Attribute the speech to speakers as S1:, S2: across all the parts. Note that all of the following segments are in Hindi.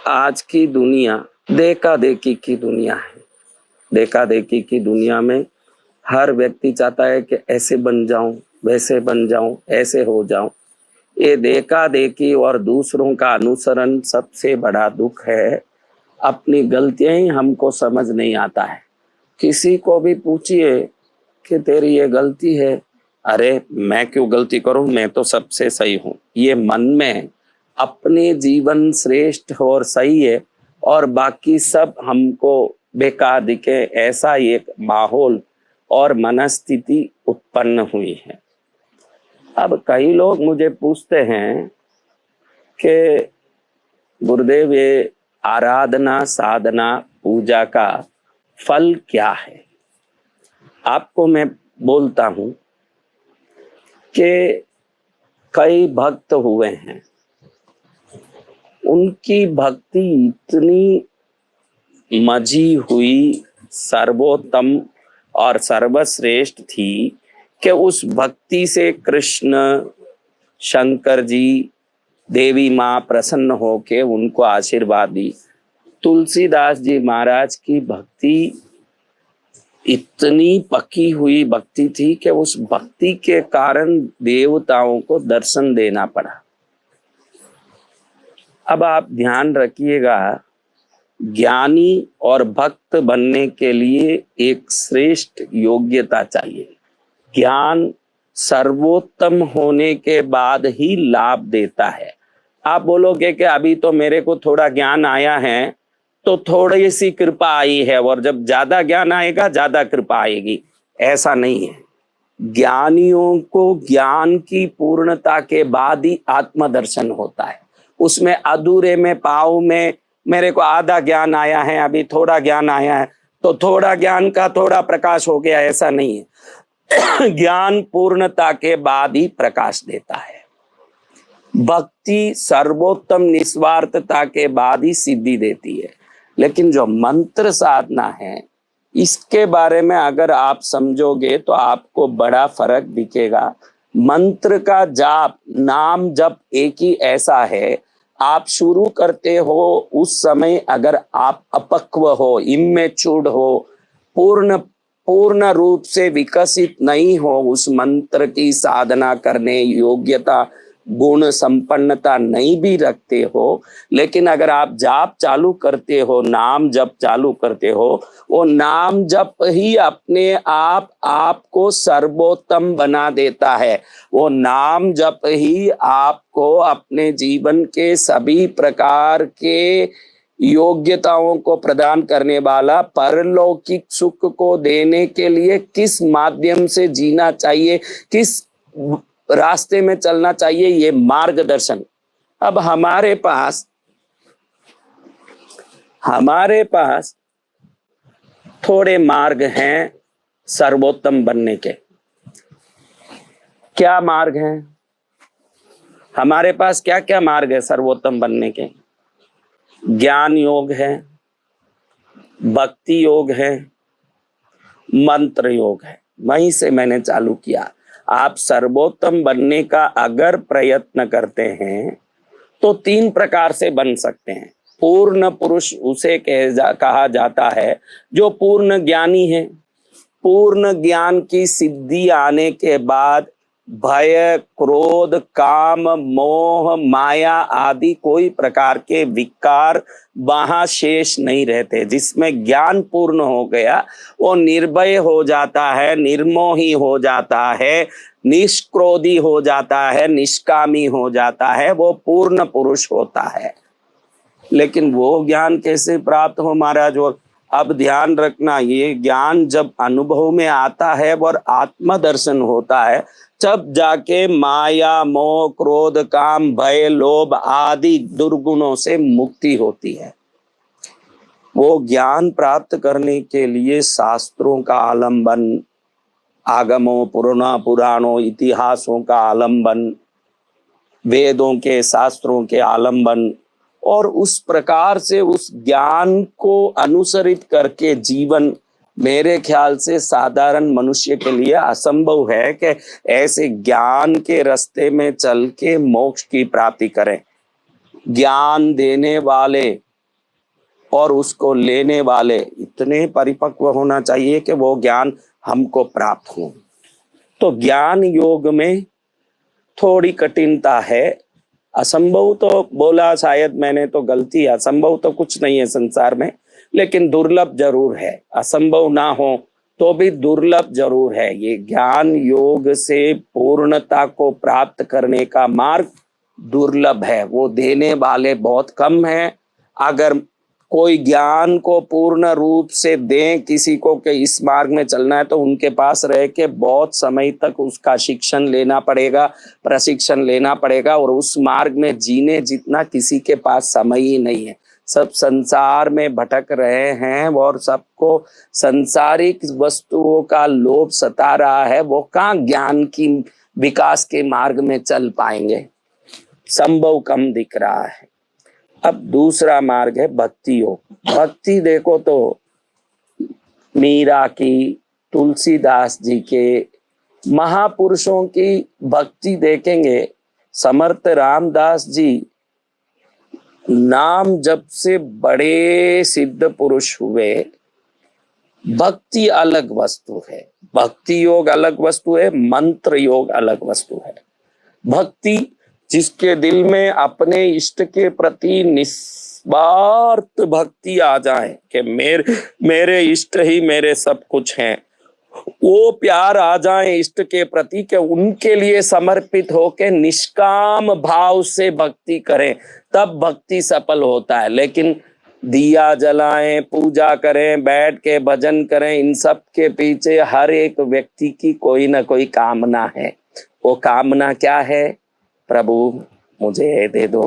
S1: आज की दुनिया देखा देखी की दुनिया है। देखा देखी की दुनिया में हर व्यक्ति चाहता है कि ऐसे बन जाऊं, वैसे बन जाऊं, ऐसे हो जाऊं। ये देखा देखी और दूसरों का अनुसरण सबसे बड़ा दुख है। अपनी गलतियां ही हमको समझ नहीं आता है। किसी को भी पूछिए कि तेरी ये गलती है, अरे मैं क्यों गलती करूं, मैं तो सबसे सही हूं। ये मन में अपने जीवन श्रेष्ठ और सही है और बाकी सब हमको बेकार दिखे, ऐसा एक माहौल और मनस्थिति उत्पन्न हुई है। अब कई लोग मुझे पूछते हैं कि गुरुदेव, ये आराधना साधना पूजा का फल क्या है? आपको मैं बोलता हूं कि कई भक्त हुए हैं, उनकी भक्ति इतनी मजी हुई, सर्वोत्तम और सर्वश्रेष्ठ थी कि उस भक्ति से कृष्ण, शंकर जी, देवी माँ प्रसन्न होके उनको आशीर्वाद दी। तुलसीदास जी महाराज की भक्ति इतनी पकी हुई भक्ति थी कि उस भक्ति के कारण देवताओं को दर्शन देना पड़ा। अब आप ध्यान रखिएगा, ज्ञानी और भक्त बनने के लिए एक श्रेष्ठ योग्यता चाहिए। ज्ञान सर्वोत्तम होने के बाद ही लाभ देता है। आप बोलोगे कि अभी तो मेरे को थोड़ा ज्ञान आया है, तो थोड़ी सी कृपा आई है, और जब ज्यादा ज्ञान आएगा ज्यादा कृपा आएगी। ऐसा नहीं है। ज्ञानियों को ज्ञान की पूर्णता के बाद ही आत्मदर्शन होता है। उसमें अधूरे में, पाव में मेरे को आधा ज्ञान आया है, अभी थोड़ा ज्ञान आया है, तो थोड़ा ज्ञान का थोड़ा प्रकाश हो गया, ऐसा नहीं है। ज्ञान पूर्णता के बाद ही प्रकाश देता है। भक्ति सर्वोत्तम निस्वार्थता के बाद ही सिद्धि देती है। लेकिन जो मंत्र साधना है, इसके बारे में अगर आप समझोगे तो आपको बड़ा फर्क दिखेगा। मंत्र का जाप, नाम जप एक ही ऐसा है। आप शुरू करते हो उस समय अगर आप अपक्व हो, इमेच्योर्ड हो, पूर्ण रूप से विकसित नहीं हो, उस मंत्र की साधना करने योग्यता, गुण संपन्नता नहीं भी रखते हो, लेकिन अगर आप जाप चालू करते हो, नाम जप चालू करते हो, वो नाम जप ही अपने आप आपको सर्वोत्तम बना देता है। वो नाम जप ही आपको अपने जीवन के सभी प्रकार के योग्यताओं को प्रदान करने वाला, परलौकिक सुख को देने के लिए किस माध्यम से जीना चाहिए, किस रास्ते में चलना चाहिए, ये मार्गदर्शन। अब हमारे पास थोड़े मार्ग हैं सर्वोत्तम बनने के। क्या मार्ग हैं हमारे पास? क्या क्या मार्ग है सर्वोत्तम बनने के? ज्ञान योग है, भक्ति योग है, मंत्र योग है। वहीं से मैंने चालू किया। आप सर्वोत्तम बनने का अगर प्रयत्न करते हैं तो 3 प्रकार से बन सकते हैं। पूर्ण पुरुष उसे कहा जाता है जो पूर्ण ज्ञानी है। पूर्ण ज्ञान की सिद्धि आने के बाद भय, क्रोध, काम, मोह, माया आदि कोई प्रकार के विकार वहां शेष नहीं रहते। जिसमें ज्ञान पूर्ण हो गया, वो निर्भय हो जाता है, निर्मोही हो जाता है, निष्क्रोधी हो जाता है, निष्कामी हो जाता है, वो पूर्ण पुरुष होता है। लेकिन वो ज्ञान कैसे प्राप्त हो महाराज? और अब ध्यान रखना, ये ज्ञान जब अनुभव में आता है और आत्मदर्शन होता है, तब जाके माया, मोह, क्रोध, काम, भय, लोभ आदि दुर्गुणों से मुक्ति होती है। वो ज्ञान प्राप्त करने के लिए शास्त्रों का आलंबन, आगमों, पुराणों, इतिहासों का आलंबन, वेदों के, शास्त्रों के आलंबन, और उस प्रकार से उस ज्ञान को अनुसरित करके जीवन, मेरे ख्याल से साधारण मनुष्य के लिए असंभव है कि ऐसे ज्ञान के रास्ते में चल के मोक्ष की प्राप्ति करें। ज्ञान देने वाले और उसको लेने वाले इतने परिपक्व होना चाहिए कि वो ज्ञान हमको प्राप्त हो। तो ज्ञान योग में थोड़ी कठिनता है। असंभव तो बोला शायद मैंने, तो गलती है। असंभव तो कुछ नहीं है संसार में, लेकिन दुर्लभ जरूर है। असंभव ना हो तो भी दुर्लभ जरूर है। ये ज्ञान योग से पूर्णता को प्राप्त करने का मार्ग दुर्लभ है, वो देने वाले बहुत कम हैं। अगर कोई ज्ञान को पूर्ण रूप से दें किसी को कि इस मार्ग में चलना है, तो उनके पास रह के बहुत समय तक उसका शिक्षण लेना पड़ेगा, प्रशिक्षण लेना पड़ेगा, और उस मार्ग में जीने जितना किसी के पास समय ही नहीं है। सब संसार में भटक रहे हैं और सबको सांसारिक वस्तुओं का लोभ सता रहा है। वो कहाँ ज्ञान की विकास के मार्ग में चल पाएंगे, संभव कम दिख रहा है। अब दूसरा मार्ग है भक्ति योग। भक्ति देखो तो मीरा की, तुलसीदास जी के, महापुरुषों की भक्ति देखेंगे। समर्थ रामदास जी नाम जप से बड़े सिद्ध पुरुष हुए। भक्ति अलग वस्तु है, भक्ति योग अलग वस्तु है, मंत्र योग अलग वस्तु है। भक्ति जिसके दिल में अपने इष्ट के प्रति निस्वार्थ भक्ति आ जाए कि मेरे इष्ट ही मेरे सब कुछ हैं, वो प्यार आ जाए इष्ट के प्रति कि उनके लिए समर्पित होके निष्काम भाव से भक्ति करें, तब भक्ति सफल होता है। लेकिन दिया जलाएं, पूजा करें, बैठ के भजन करें, इन सब के पीछे हर एक व्यक्ति की कोई ना कोई कामना है। वो कामना क्या है? प्रभु मुझे ये दे दो,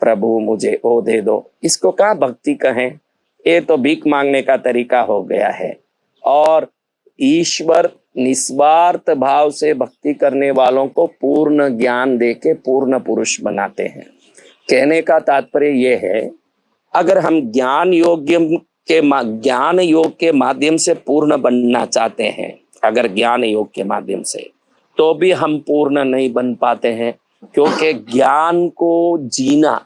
S1: प्रभु मुझे वो दे दो। इसको कहाँ भक्ति कहें? ये तो भीख मांगने का तरीका हो गया है। और ईश्वर निस्वार्थ भाव से भक्ति करने वालों को पूर्ण ज्ञान देके पूर्ण पुरुष बनाते हैं। कहने का तात्पर्य यह है, अगर हम ज्ञान योग के माध्यम से पूर्ण बनना चाहते हैं, अगर ज्ञान योग के माध्यम से, तो भी हम पूर्ण नहीं बन पाते हैं। क्योंकि ज्ञान को जीना,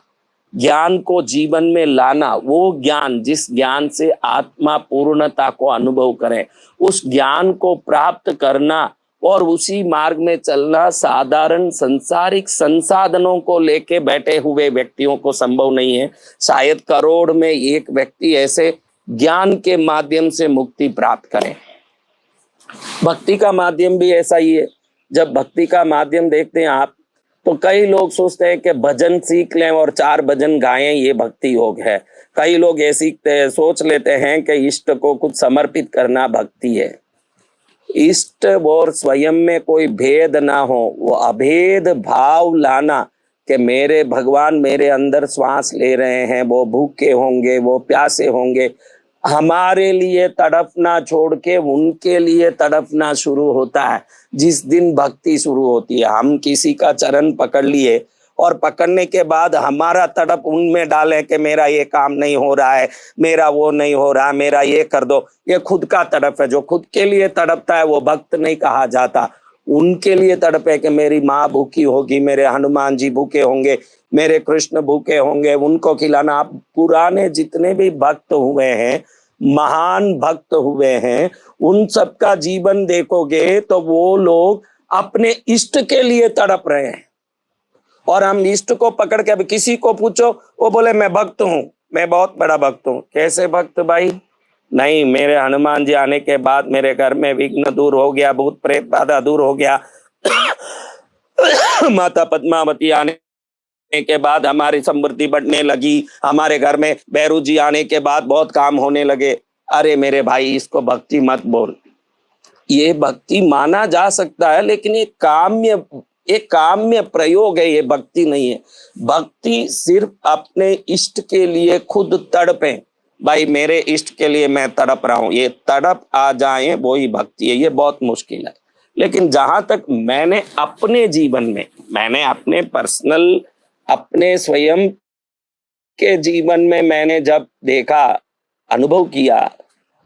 S1: ज्ञान को जीवन में लाना, वो ज्ञान जिस ज्ञान से आत्मा पूर्णता को अनुभव करे, उस ज्ञान को प्राप्त करना और उसी मार्ग में चलना साधारण संसारिक संसाधनों को लेके बैठे हुए व्यक्तियों को संभव नहीं है। शायद करोड़ में एक व्यक्ति ऐसे ज्ञान के माध्यम से मुक्ति प्राप्त करे। भक्ति का माध्यम भी ऐसा ही है। जब भक्ति का माध्यम देखते हैं आप, तो कई लोग सोचते हैं कि भजन सीख लें और 4 भजन गाएं, ये भक्ति योग है। कई लोग ऐसी सोच लेते हैं कि इष्ट को कुछ समर्पित करना भक्ति है। इष्ट और स्वयं में कोई भेद ना हो, वो अभेद भाव लाना कि मेरे भगवान मेरे अंदर श्वास ले रहे हैं, वो भूखे होंगे, वो प्यासे होंगे, हमारे लिए तड़पना छोड़ के उनके लिए तड़पना शुरू होता है। जिस दिन भक्ति शुरू होती है, हम किसी का चरण पकड़ लिए और पकड़ने के बाद हमारा तड़प उनमें डाले कि मेरा ये काम नहीं हो रहा है, मेरा वो नहीं हो रहा, मेरा ये कर दो, ये खुद का तड़प है। जो खुद के लिए तड़पता है वो भक्त नहीं कहा जाता। उनके लिए तड़पे कि मेरी माँ भूखी होगी, मेरे हनुमान जी भूखे होंगे, मेरे कृष्ण भूखे होंगे, उनको खिलाना। आप पुराने जितने भी भक्त हुए हैं, महान भक्त हुए हैं, उन सब का जीवन देखोगे तो वो लोग अपने इष्ट के लिए तड़प रहे हैं। और हम इष्ट को पकड़ के, अब किसी को पूछो वो बोले मैं भक्त हूं, मैं बहुत बड़ा भक्त हूं। कैसे भक्त भाई? नहीं, मेरे हनुमान जी आने के बाद मेरे घर में विघ्न दूर हो गया, भूत प्रेत बाधा दूर हो गया, माता पद्मावती आने के बाद हमारी समृद्धि बढ़ने लगी, हमारे घर में भैरू जी आने के बाद बहुत काम होने लगे। अरे मेरे भाई, इसको भक्ति मत बोल। ये भक्ति माना जा सकता है, लेकिन ये काम्य प्रयोग है, ये भक्ति नहीं है। भक्ति सिर्फ अपने इष्ट के लिए खुद तड़पे, भाई मेरे इष्ट के लिए मैं तड़प रहा हूं, ये तड़प आ जाए वो ही भक्ति है। ये बहुत मुश्किल है। लेकिन जहां तक मैंने अपने जीवन में, मैंने अपने पर्सनल, अपने स्वयं के जीवन में मैंने जब देखा, अनुभव किया,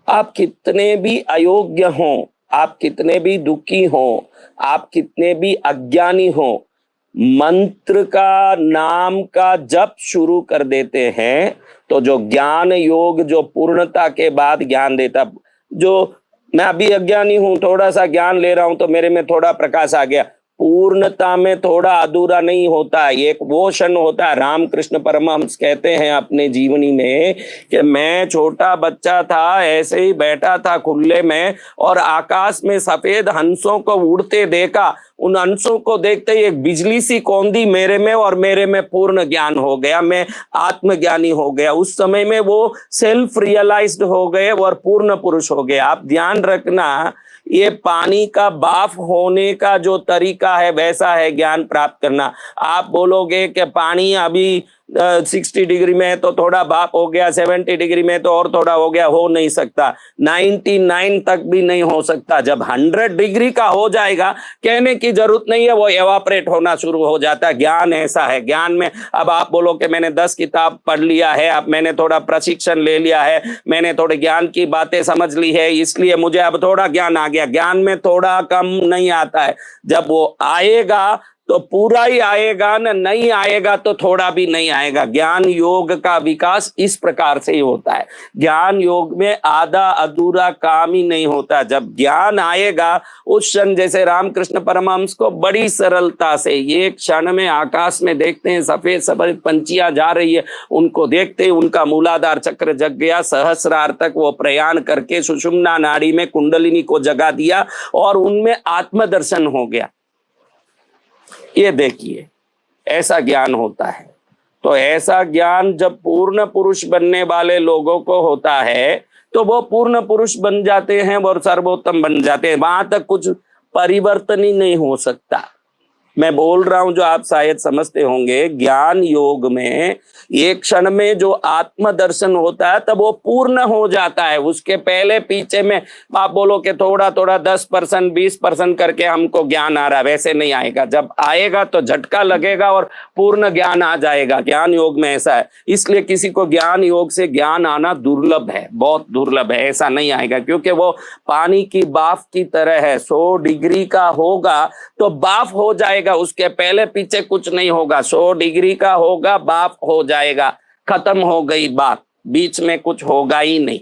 S1: आप कितने भी अयोग्य हों, आप कितने भी दुखी हों, आप कितने भी अज्ञानी हों, मंत्र का नाम का जप शुरू कर देते हैं तो जो ज्ञान योग जो पूर्णता के बाद ज्ञान देता, जो मैं अभी अज्ञानी हूं, थोड़ा सा ज्ञान ले रहा हूं तो मेरे में थोड़ा प्रकाश आ गया, पूर्णता में थोड़ा अधूरा नहीं होता है। एक वो क्षण होता है, रामकृष्ण परमहंस कहते हैं अपने जीवनी में कि मैं छोटा बच्चा था, ऐसे ही बैठा था खुले में और आकाश में सफेद हंसों को उड़ते देखा, उन हंसों को देखते ही एक बिजली सी कौंधी मेरे में और मेरे में पूर्ण ज्ञान हो गया, मैं आत्मज्ञानी हो गया। उस समय में वो सेल्फ रियलाइज्ड हो गए और पूर्ण पुरुष हो गए। आप ध्यान रखना, ये पानी का बाफ होने का जो तरीका है वैसा है ज्ञान प्राप्त करना। आप बोलोगे कि पानी अभी 60 डिग्री में है तो थोड़ा बाफ हो गया, 70 डिग्री में तो और थोड़ा हो गया, हो नहीं सकता। 99 तक भी नहीं हो सकता। जब 100 डिग्री का हो जाएगा, कहने की जरूरत नहीं है, वो एवापरेट होना शुरू हो जाता है। ज्ञान ऐसा है। ज्ञान में अब आप बोलो कि मैंने 10 किताब पढ़ लिया है, अब मैंने थोड़ा प्रशिक्षण ले लिया है, मैंने थोड़े ज्ञान की बातें समझ ली है, इसलिए मुझे अब थोड़ा ज्ञान आ गया। ज्ञान में थोड़ा कम नहीं आता है। जब वो आएगा तो पूरा ही आएगा, ना नहीं आएगा तो थोड़ा भी नहीं आएगा। ज्ञान योग का विकास इस प्रकार से ही होता है। ज्ञान योग में आधा अधूरा काम ही नहीं होता। जब ज्ञान आएगा उस क्षण, जैसे रामकृष्ण परमहंस को बड़ी सरलता से ये क्षण में आकाश में देखते हैं सफेद सफेद पंछियां जा रही है, उनको देखते ही उनका मूलाधार चक्र जग गया। सहस्रार तक वो प्रयाण करके सुषुम्ना नाड़ी में कुंडलिनी को जगा दिया और उनमें आत्मदर्शन हो गया। ये देखिए, ऐसा ज्ञान होता है। तो ऐसा ज्ञान जब पूर्ण पुरुष बनने वाले लोगों को होता है तो वो पूर्ण पुरुष बन जाते हैं और सर्वोत्तम बन जाते हैं। वहां तक कुछ परिवर्तन ही नहीं हो सकता। मैं बोल रहा हूं जो आप शायद समझते होंगे, ज्ञान योग में एक क्षण में जो आत्मदर्शन होता है तब वो पूर्ण हो जाता है। उसके पहले पीछे में आप बोलो कि थोड़ा थोड़ा 10% 20% करके हमको ज्ञान आ रहा है, वैसे नहीं आएगा। जब आएगा तो झटका लगेगा और पूर्ण ज्ञान आ जाएगा। ज्ञान योग में ऐसा है। इसलिए किसी को ज्ञान योग से ज्ञान आना दुर्लभ है, बहुत दुर्लभ है। ऐसा नहीं आएगा क्योंकि वो पानी की बाफ की तरह है। 100 डिग्री का होगा तो बाफ हो जाएगा, उसके पहले पीछे कुछ नहीं होगा। 100 डिग्री का होगा, बाफ हो जाएगा, खत्म हो गई बात, बीच में कुछ होगा ही नहीं।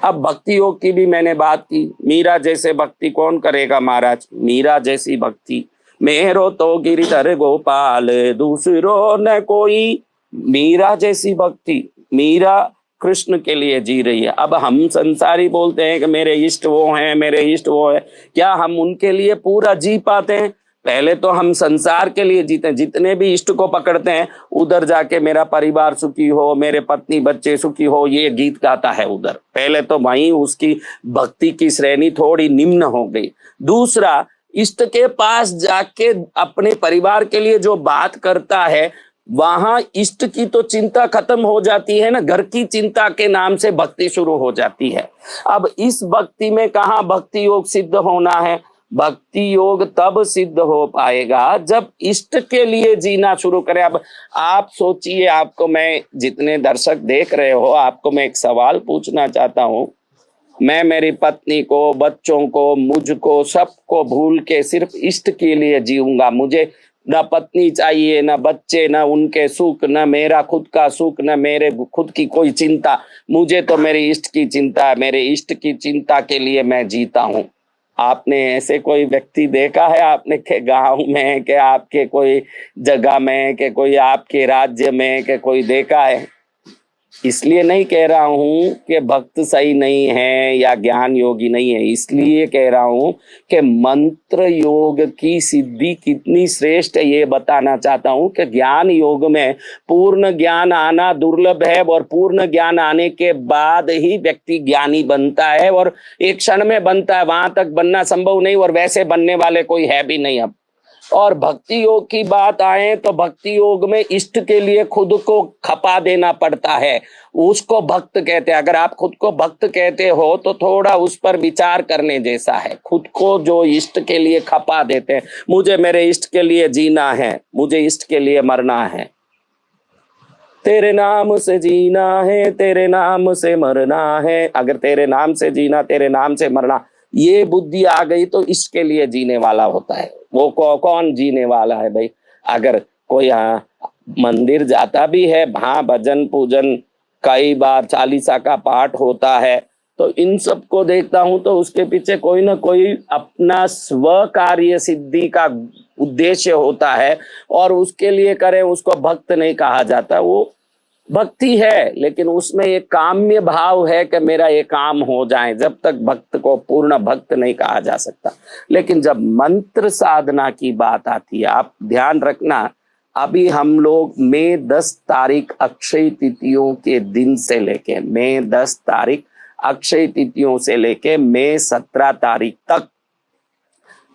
S1: अब भक्ति योग की भी मैंने बात की। मीरा जैसे भक्ति कौन करेगा महाराज? मीरा जैसी भक्ति, मेरो तो गिरधर गोपाल दूसरो न कोई। मीरा जैसी भक्ति, मीरा कृष्ण के लिए जी रही है। अब हम संसारी बोलते हैं कि मेरे इष्ट वो हैं, मेरे इष्ट वो है। क्या हम उनके लिए पूरा जी पाते हैं? पहले तो हम संसार के लिए जीते हैं। जितने भी इष्ट को पकड़ते हैं उधर जाके मेरा परिवार सुखी हो, मेरे पत्नी बच्चे सुखी हो, ये गीत गाता है उधर। पहले तो वहीं उसकी भक्ति की श्रेणी थोड़ी निम्न हो गई। दूसरा, इष्ट के पास जाके अपने परिवार के लिए जो बात करता है, वहां इष्ट की तो चिंता खत्म हो जाती है ना, घर की चिंता के नाम से भक्ति शुरू हो जाती है। अब इस भक्ति में कहाँ भक्ति योग सिद्ध होना है? भक्ति योग तब सिद्ध हो पाएगा जब इष्ट के लिए जीना शुरू करें। अब आप सोचिए, आपको मैं, जितने दर्शक देख रहे हो, आपको मैं एक सवाल पूछना चाहता हूं। मैं मेरी पत्नी को, बच्चों को, मुझको, सबको भूल के सिर्फ इष्ट के लिए जीऊंगा। मुझे न पत्नी चाहिए, न बच्चे, न उनके सुख, न मेरा खुद का सुख, न मेरे खुद की कोई चिंता। मुझे तो मेरे इष्ट की चिंता है। मेरे इष्ट की चिंता के लिए मैं जीता हूँ। आपने ऐसे कोई व्यक्ति देखा है? आपने के गांव में, के आपके कोई जगह में, के कोई आपके राज्य में, के कोई देखा है? इसलिए नहीं कह रहा हूं कि भक्त सही नहीं है या ज्ञान योगी नहीं है, इसलिए कह रहा हूं कि मंत्र योग की सिद्धि कितनी श्रेष्ठ है ये बताना चाहता हूं कि ज्ञान योग में पूर्ण ज्ञान आना दुर्लभ है और पूर्ण ज्ञान आने के बाद ही व्यक्ति ज्ञानी बनता है और एक क्षण में बनता है। वहां तक बनना संभव नहीं और वैसे बनने वाले कोई है भी नहीं। अब और भक्ति योग की बात आए तो भक्ति योग में इष्ट के लिए खुद को खपा देना पड़ता है, उसको भक्त कहते हैं। अगर आप खुद को भक्त कहते हो तो थोड़ा उस पर विचार करने जैसा है। खुद को जो इष्ट के लिए खपा देते हैं, मुझे मेरे इष्ट के लिए जीना है, मुझे इष्ट के लिए मरना है, तेरे नाम से जीना है, तेरे नाम से मरना है। अगर तेरे नाम से जीना, तेरे नाम से मरना, ये बुद्धि आ गई तो इसके लिए जीने वाला होता है। वो कौन जीने वाला है भाई? अगर कोई मंदिर जाता भी है, हाँ भजन पूजन कई बार चालीसा का पाठ होता है, तो इन सबको देखता हूं तो उसके पीछे कोई ना कोई अपना स्व कार्य सिद्धि का उद्देश्य होता है, और उसके लिए करे उसको भक्त नहीं कहा जाता। वो भक्ति है लेकिन उसमें एक काम्य भाव है कि मेरा ये काम हो जाए, जब तक भक्त को पूर्ण भक्त नहीं कहा जा सकता। लेकिन जब मंत्र साधना की बात आती है, आप ध्यान रखना, अभी हम लोग मई 10 तारीख अक्षय तिथियों के दिन से लेके मई 10 तारीख अक्षय तिथियों से लेके मई 17 तारीख तक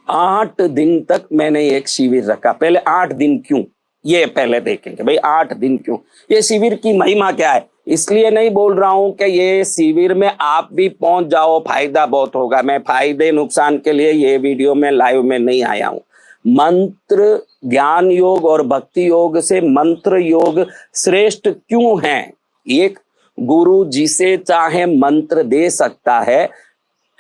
S1: 8 दिन तक मैंने एक शिविर रखा। पहले 8 दिन क्यों, ये पहले देखेंगे भाई 8 दिन क्यों, ये शिविर की महिमा क्या है। इसलिए नहीं बोल रहा हूं कि ये शिविर में आप भी पहुंच जाओ, फायदा बहुत होगा। मैं फायदे नुकसान के लिए ये वीडियो में लाइव में नहीं आया हूं। मंत्र ज्ञान योग और भक्ति योग से मंत्र योग श्रेष्ठ क्यों है? एक गुरु जिसे चाहे मंत्र दे सकता है,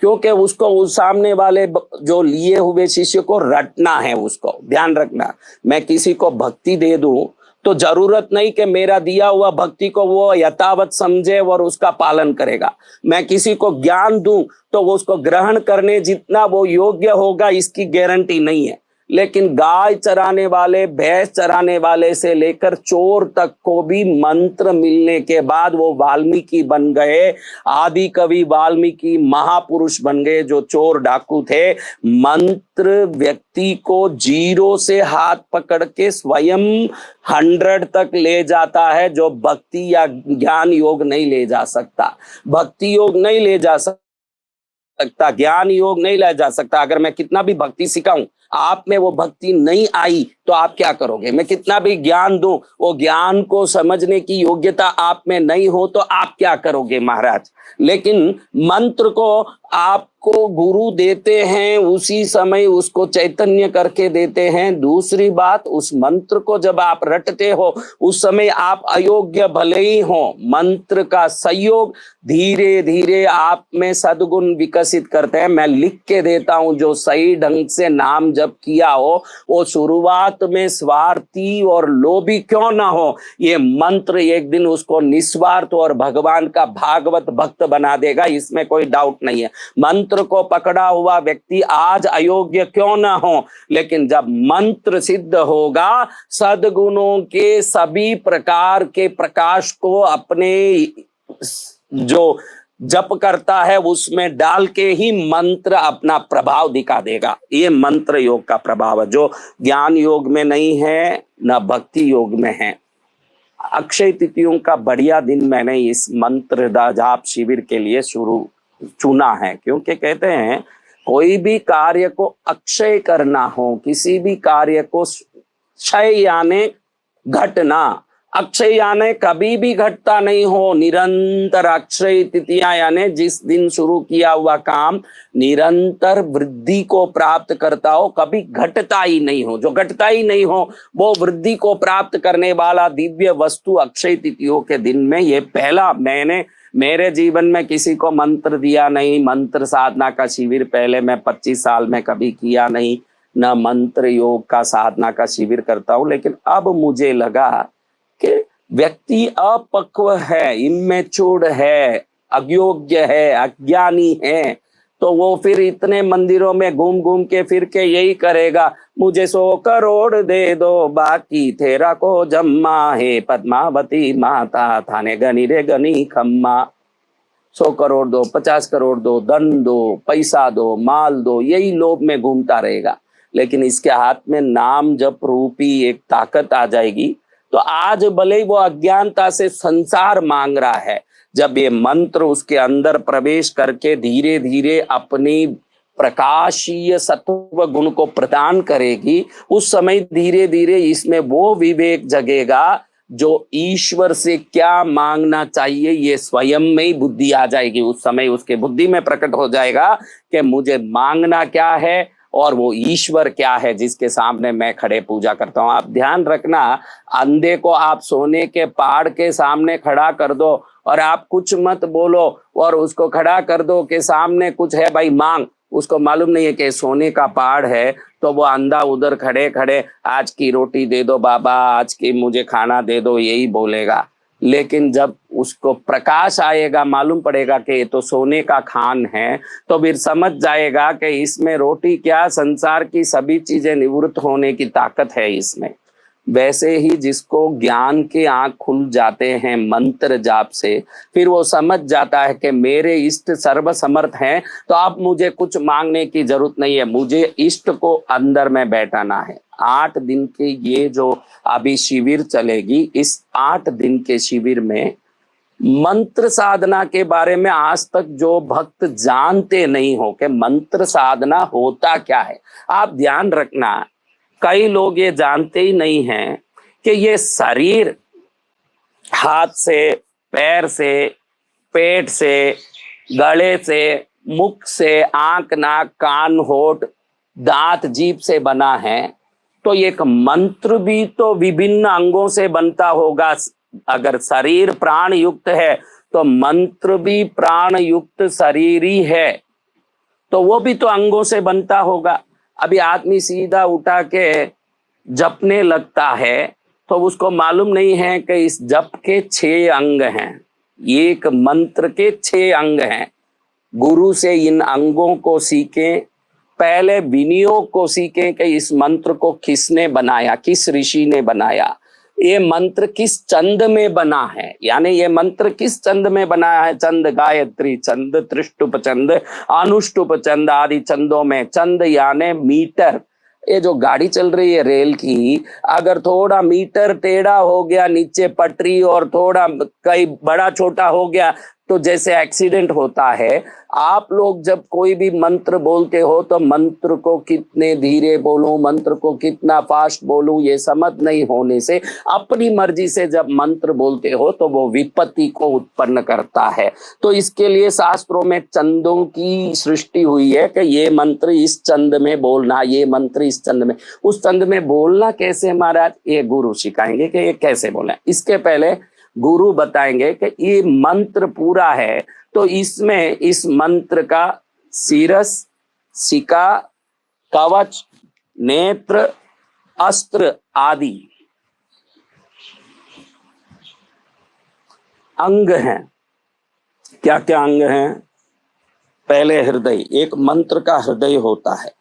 S1: क्योंकि उसको उस सामने वाले जो लिए हुए शिष्य को रटना है। उसको ध्यान रखना, मैं किसी को भक्ति दे दूं तो जरूरत नहीं कि मेरा दिया हुआ भक्ति को वो यथावत समझे और उसका पालन करेगा। मैं किसी को ज्ञान दूं तो वो उसको ग्रहण करने जितना वो योग्य होगा इसकी गारंटी नहीं है। लेकिन गाय चराने वाले, भैंस चराने वाले से लेकर चोर तक को भी मंत्र मिलने के बाद वो वाल्मीकि बन गए, आदि कवि वाल्मीकि महापुरुष बन गए जो चोर डाकू थे। मंत्र व्यक्ति को 0 से हाथ पकड़ के स्वयं 100 तक ले जाता है, जो भक्ति या ज्ञान योग नहीं ले जा सकता। भक्ति योग नहीं ले जा सकता, ज्ञान योग नहीं ले जा सकता। अगर मैं कितना भी भक्ति सिखाऊं, आप में वो भक्ति नहीं आई तो आप क्या करोगे? मैं कितना भी ज्ञान दूं, वो ज्ञान को समझने की योग्यता आप में नहीं हो तो आप क्या करोगे महाराज? लेकिन मंत्र को आपको गुरु देते हैं, उसी समय उसको चैतन्य करके देते हैं। दूसरी बात, उस मंत्र को जब आप रटते हो उस समय आप अयोग्य भले ही हो, मंत्र का सहयोग धीरे धीरे आप में सद्गुण विकसित करते हैं। मैं लिख के देता हूं, जो सही ढंग से नाम जप किया हो वो शुरुआत में स्वार्थी और लोभी क्यों ना हो, ये मंत्र एक दिन उसको निस्वार्थ और भगवान का भागवत भक्त बना देगा, इसमें कोई डाउट नहीं है। मंत्र को पकड़ा हुआ व्यक्ति आज अयोग्य क्यों ना हो, लेकिन जब मंत्र सिद्ध होगा, सद्गुणों के सभी प्रकार के प्रकाश को अपने जो जप करता है उसमें डाल के ही मंत्र अपना प्रभाव दिखा देगा। ये मंत्र योग का प्रभाव है, जो ज्ञान योग में नहीं है न भक्ति योग में है। अक्षय तिथियों का बढ़िया दिन मैंने इस मंत्र जाप शिविर के लिए चुना है, क्योंकि कहते हैं कोई भी कार्य को अक्षय करना हो, किसी भी कार्य को क्षय यानी घटना, अक्षय यानी कभी भी घटता नहीं हो, निरंतर अक्षय तिथियां यानी जिस दिन शुरू किया हुआ काम निरंतर वृद्धि को प्राप्त करता हो, कभी घटता ही नहीं हो। जो घटता ही नहीं हो वो वृद्धि को प्राप्त करने वाला दिव्य वस्तु अक्षय तिथियों के दिन में, ये पहला मैंने मेरे जीवन में किसी को मंत्र दिया नहीं। मंत्र साधना का शिविर पहले मैं 25 साल में कभी किया नहीं, न मंत्र योग का साधना का शिविर करता हूं। लेकिन अब मुझे लगा कि व्यक्ति अपक्व है, इमेच्योर्ड है, अयोग्य है, अज्ञानी है, तो वो फिर इतने मंदिरों में घूम घूम के फिर के यही करेगा, मुझे 100 करोड़ दे दो बाकी तेरा को जम्मा, हे पद्मावती माता थाने गनी रे गनी खम्मा। 100 करोड़ दो, 50 करोड़ दो, धन दो, पैसा दो, माल दो, यही लोभ में घूमता रहेगा। लेकिन इसके हाथ में नाम जप रूपी एक ताकत आ जाएगी तो आज भले ही वो अज्ञानता से संसार मांग रहा है, जब ये मंत्र उसके अंदर प्रवेश करके धीरे धीरे अपनी प्रकाशीय सत्व गुण को प्रदान करेगी, उस समय धीरे धीरे इसमें वो विवेक जगेगा जो ईश्वर से क्या मांगना चाहिए ये स्वयं में ही बुद्धि आ जाएगी। उस समय उसके बुद्धि में प्रकट हो जाएगा कि मुझे मांगना क्या है और वो ईश्वर क्या है जिसके सामने मैं खड़े पूजा करता हूं। आप ध्यान रखना, अंधे को आप सोने के पहाड़ के सामने खड़ा कर दो और आप कुछ मत बोलो और उसको खड़ा कर दो कि सामने कुछ है भाई मांग, उसको मालूम नहीं है कि सोने का पहाड़ है, तो वो अंधा उधर खड़े खड़े आज की रोटी दे दो बाबा, आज की मुझे खाना दे दो, यही बोलेगा। लेकिन जब उसको प्रकाश आएगा, मालूम पड़ेगा कि ये तो सोने का खान है, तो फिर समझ जाएगा कि इसमें रोटी क्या, संसार की सभी चीजें निवृत्त होने की ताकत है इसमें। वैसे ही जिसको ज्ञान के आंख खुल जाते हैं मंत्र जाप से, फिर वो समझ जाता है कि मेरे इष्ट सर्वसमर्थ हैं, तो अब मुझे कुछ मांगने की जरूरत नहीं है, मुझे इष्ट को अंदर में बैठाना है। 8 दिन के ये जो अभी शिविर चलेगी, इस 8 दिन के शिविर में मंत्र साधना के बारे में आज तक जो भक्त जानते नहीं हो कि मंत्र साधना होता क्या है, आप ध्यान रखना, कई लोग ये जानते ही नहीं हैं कि ये शरीर हाथ से, पैर से, पेट से, गले से, मुख से, आंख, नाक, कान, होठ, दांत, जीभ से बना है। तो एक मंत्र भी तो विभिन्न अंगों से बनता होगा। अगर शरीर प्राण युक्त है तो मंत्र भी प्राण युक्त शरीर ही है, तो वो भी तो अंगों से बनता होगा। अभी आदमी सीधा उठा के जपने लगता है तो उसको मालूम नहीं है कि इस जप के 6 अंग हैं, एक मंत्र के 6 अंग हैं। गुरु से इन अंगों को सीखें, पहले विनियोग को सीखें कि इस मंत्र को किसने बनाया, किस ऋषि ने बनाया, ये मंत्र किस चंद में बना है, यानी ये मंत्र किस चंद में बनाया है। चंद गायत्री चंद, त्रिष्टुप चंद, अनुष्टुप चंद आदि चंदों में। चंद यानी मीटर। ये जो गाड़ी चल रही है रेल की, अगर थोड़ा मीटर टेढ़ा हो गया नीचे पटरी और थोड़ा कहीं बड़ा छोटा हो गया तो जैसे एक्सीडेंट होता है। आप लोग जब कोई भी मंत्र बोलते हो तो मंत्र को कितने धीरे बोलूं, मंत्र को कितना फास्ट बोलूं, ये समझ नहीं होने से अपनी मर्जी से जब मंत्र बोलते हो तो वो विपत्ति को उत्पन्न करता है। तो इसके लिए शास्त्रों में चंदों की सृष्टि हुई है कि ये मंत्र इस चंद में बोलना, ये मंत्र इस चंद में। उस चंद में बोलना कैसे महाराज, ये गुरु सिखाएंगे कि ये कैसे बोलना। इसके पहले गुरु बताएंगे कि ये मंत्र पूरा है तो इसमें इस मंत्र का शिरस, शिका, कवच, नेत्र, अस्त्र आदि अंग हैं। क्या क्या अंग हैं? पहले हृदय, एक मंत्र का हृदय होता है,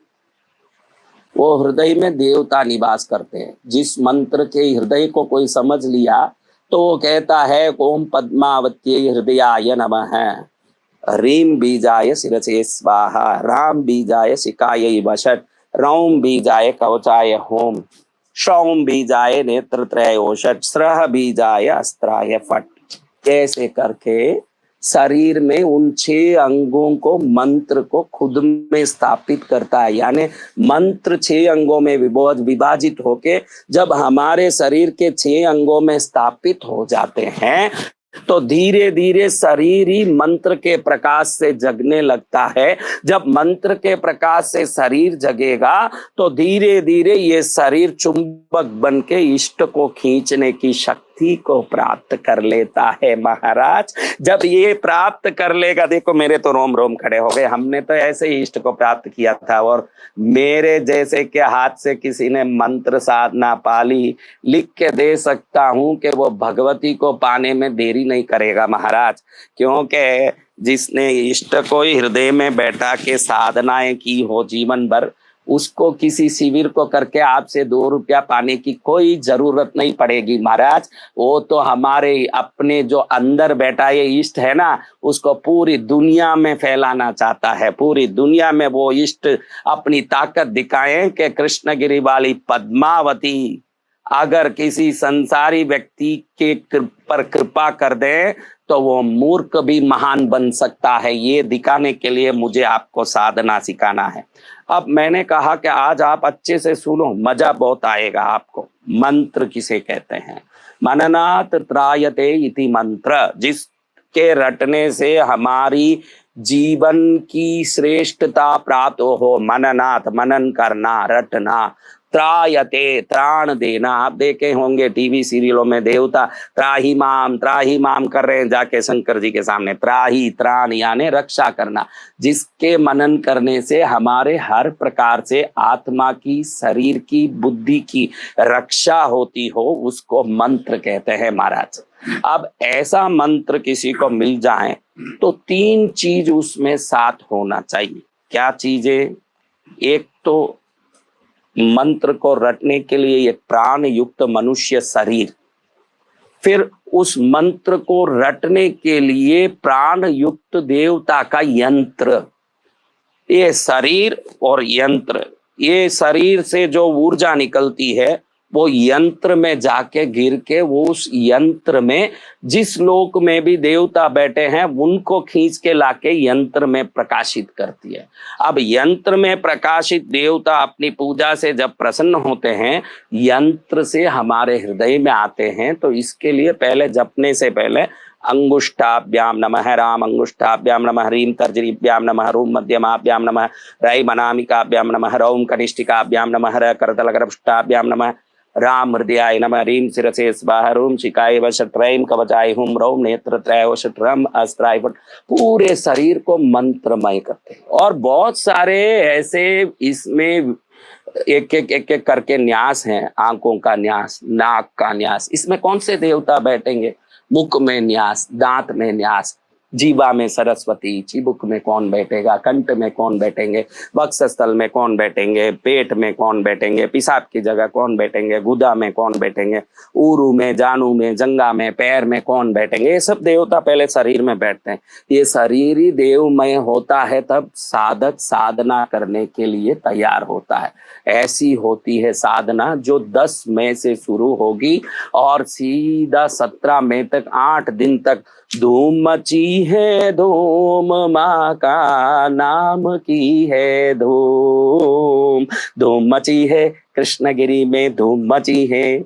S1: वो हृदय में देवता निवास करते हैं। जिस मंत्र के हृदय को कोई समझ लिया तो वो कहता है ओम पद्मावत्यै हृदयाय नमः, ह्रीं बीजाय शिरसे स्वाहा, राम बीजाय शिकायै वषट्, रौं बीजाय कवचाय होम, शौं बीजाय नेत्रत्रयोषट्, स्रः बीजाय अस्त्राय फट्। ऐसे करके शरीर में उन 6 अंगों को, मंत्र को खुद में स्थापित करता है। यानी मंत्र 6 अंगों में विभाजित होके जब हमारे शरीर के 6 अंगों में स्थापित हो जाते हैं तो धीरे धीरे शरीर ही मंत्र के प्रकाश से जगने लगता है। जब मंत्र के प्रकाश से शरीर जगेगा तो धीरे धीरे ये शरीर चुंबक बन के इष्ट को खींचने की शक्ति को प्राप्त कर लेता है महाराज। जब ये प्राप्त कर लेगा, देखो मेरे तो रोम रोम खड़े हो गए, हमने तो ऐसे ही इष्ट को प्राप्त किया था और मेरे जैसे के हाथ से किसी ने मंत्र साधना पाली, लिख के दे सकता हूं कि वो भगवती को पाने में देरी नहीं करेगा महाराज। क्योंकि जिसने इष्ट को हृदय में बैठा के साधनाएं की हो जीवन भर, उसको किसी शिविर को करके आपसे 2 रुपया पाने की कोई जरूरत नहीं पड़ेगी महाराज। वो तो हमारे अपने जो अंदर बैठा ये इष्ट है ना, उसको पूरी दुनिया में फैलाना चाहता है। पूरी दुनिया में वो इष्ट अपनी ताकत दिखाए कि कृष्णगिरी वाली पद्मावती अगर किसी संसारी व्यक्ति के पर कृपा कर दे तो वो मूर्ख भी महान बन सकता है। ये दिखाने के लिए मुझे आपको साधना सिखाना है। अब मैंने कहा कि आज आप अच्छे से सुनो, मजा बहुत आएगा आपको। मंत्र किसे कहते हैं? मननात् त्रायते इति मंत्र, जिसके रटने से हमारी जीवन की श्रेष्ठता प्राप्त हो। मननात्, मनन करना, रटना, त्रायते, त्राण देना। आप देखे होंगे टीवी सीरियलों में देवता त्राही माम कर रहे हैं जाके शंकर जी के सामने। त्राही, त्राण यानी रक्षा करना, जिसके मनन करने से हमारे हर प्रकार से आत्मा की, शरीर की, बुद्धि की रक्षा होती हो, उसको मंत्र कहते हैं महाराज। अब ऐसा मंत्र किसी को मिल जाए तो 3 चीज उसमें साथ होना चाहिए। क्या चीजें? एक तो मंत्र को रटने के लिए एक प्राण युक्त मनुष्य शरीर, फिर उस मंत्र को रटने के लिए प्राण युक्त देवता का यंत्र। ये शरीर और यंत्र, ये शरीर से जो ऊर्जा निकलती है वो यंत्र में जाके गिर के वो उस यंत्र में, जिस लोक में भी देवता बैठे हैं उनको खींच के लाके यंत्र में प्रकाशित करती है। अब यंत्र में प्रकाशित देवता अपनी पूजा से जब प्रसन्न होते हैं, यंत्र से हमारे हृदय में आते हैं, तो इसके लिए पहले जपने से पहले अंगुष्ठाभ्याम नमः राम, अंगुष्ठाभ्याम नमः ह्रीं, तर्जनीभ्याम नमः रूम, मध्यमाभ्याम नमः रै, अनामिकाभ्याम नमः रौम, कनिष्ठिकाभ्याम नमः र, करतलगर्भष्टाभ्याम नमः राम, हृदयाय नमः ह्रीं, शिरसे स्वाहा रूम, शिकाय वशत्रैम, कवचाय हुम रौम, नेत्रत्रय वशत्रम, अस्त्राय वट। पूरे शरीर को मंत्रमय करते हैं। और बहुत सारे ऐसे इसमें एक एक करके न्यास हैं। आंखों का न्यास, नाक का न्यास, इसमें कौन से देवता बैठेंगे? मुख में न्यास, दांत में न्यास, जीवा में सरस्वती, चिबुक में कौन बैठेगा, कंठ में कौन बैठेंगे, वक्षस्थल में कौन बैठेंगे, पेट में कौन बैठेंगे, पेशाब की जगह कौन बैठेंगे, गुदा में कौन बैठेंगे, ऊरू में, जानू में, जंगा में, पैर में कौन बैठेंगे। ये सब देवता पहले शरीर में बैठते हैं। ये शरीर ही देवमय होता है तब साधक साधना करने के लिए तैयार होता है। ऐसी होती है साधना जो 10 मई से शुरू होगी और सीधा 17 मई तक 8 दिन तक धूम मची है, धूम माँ का नाम की है धूम, धूम मची है कृष्णगिरी में, धूम मची है।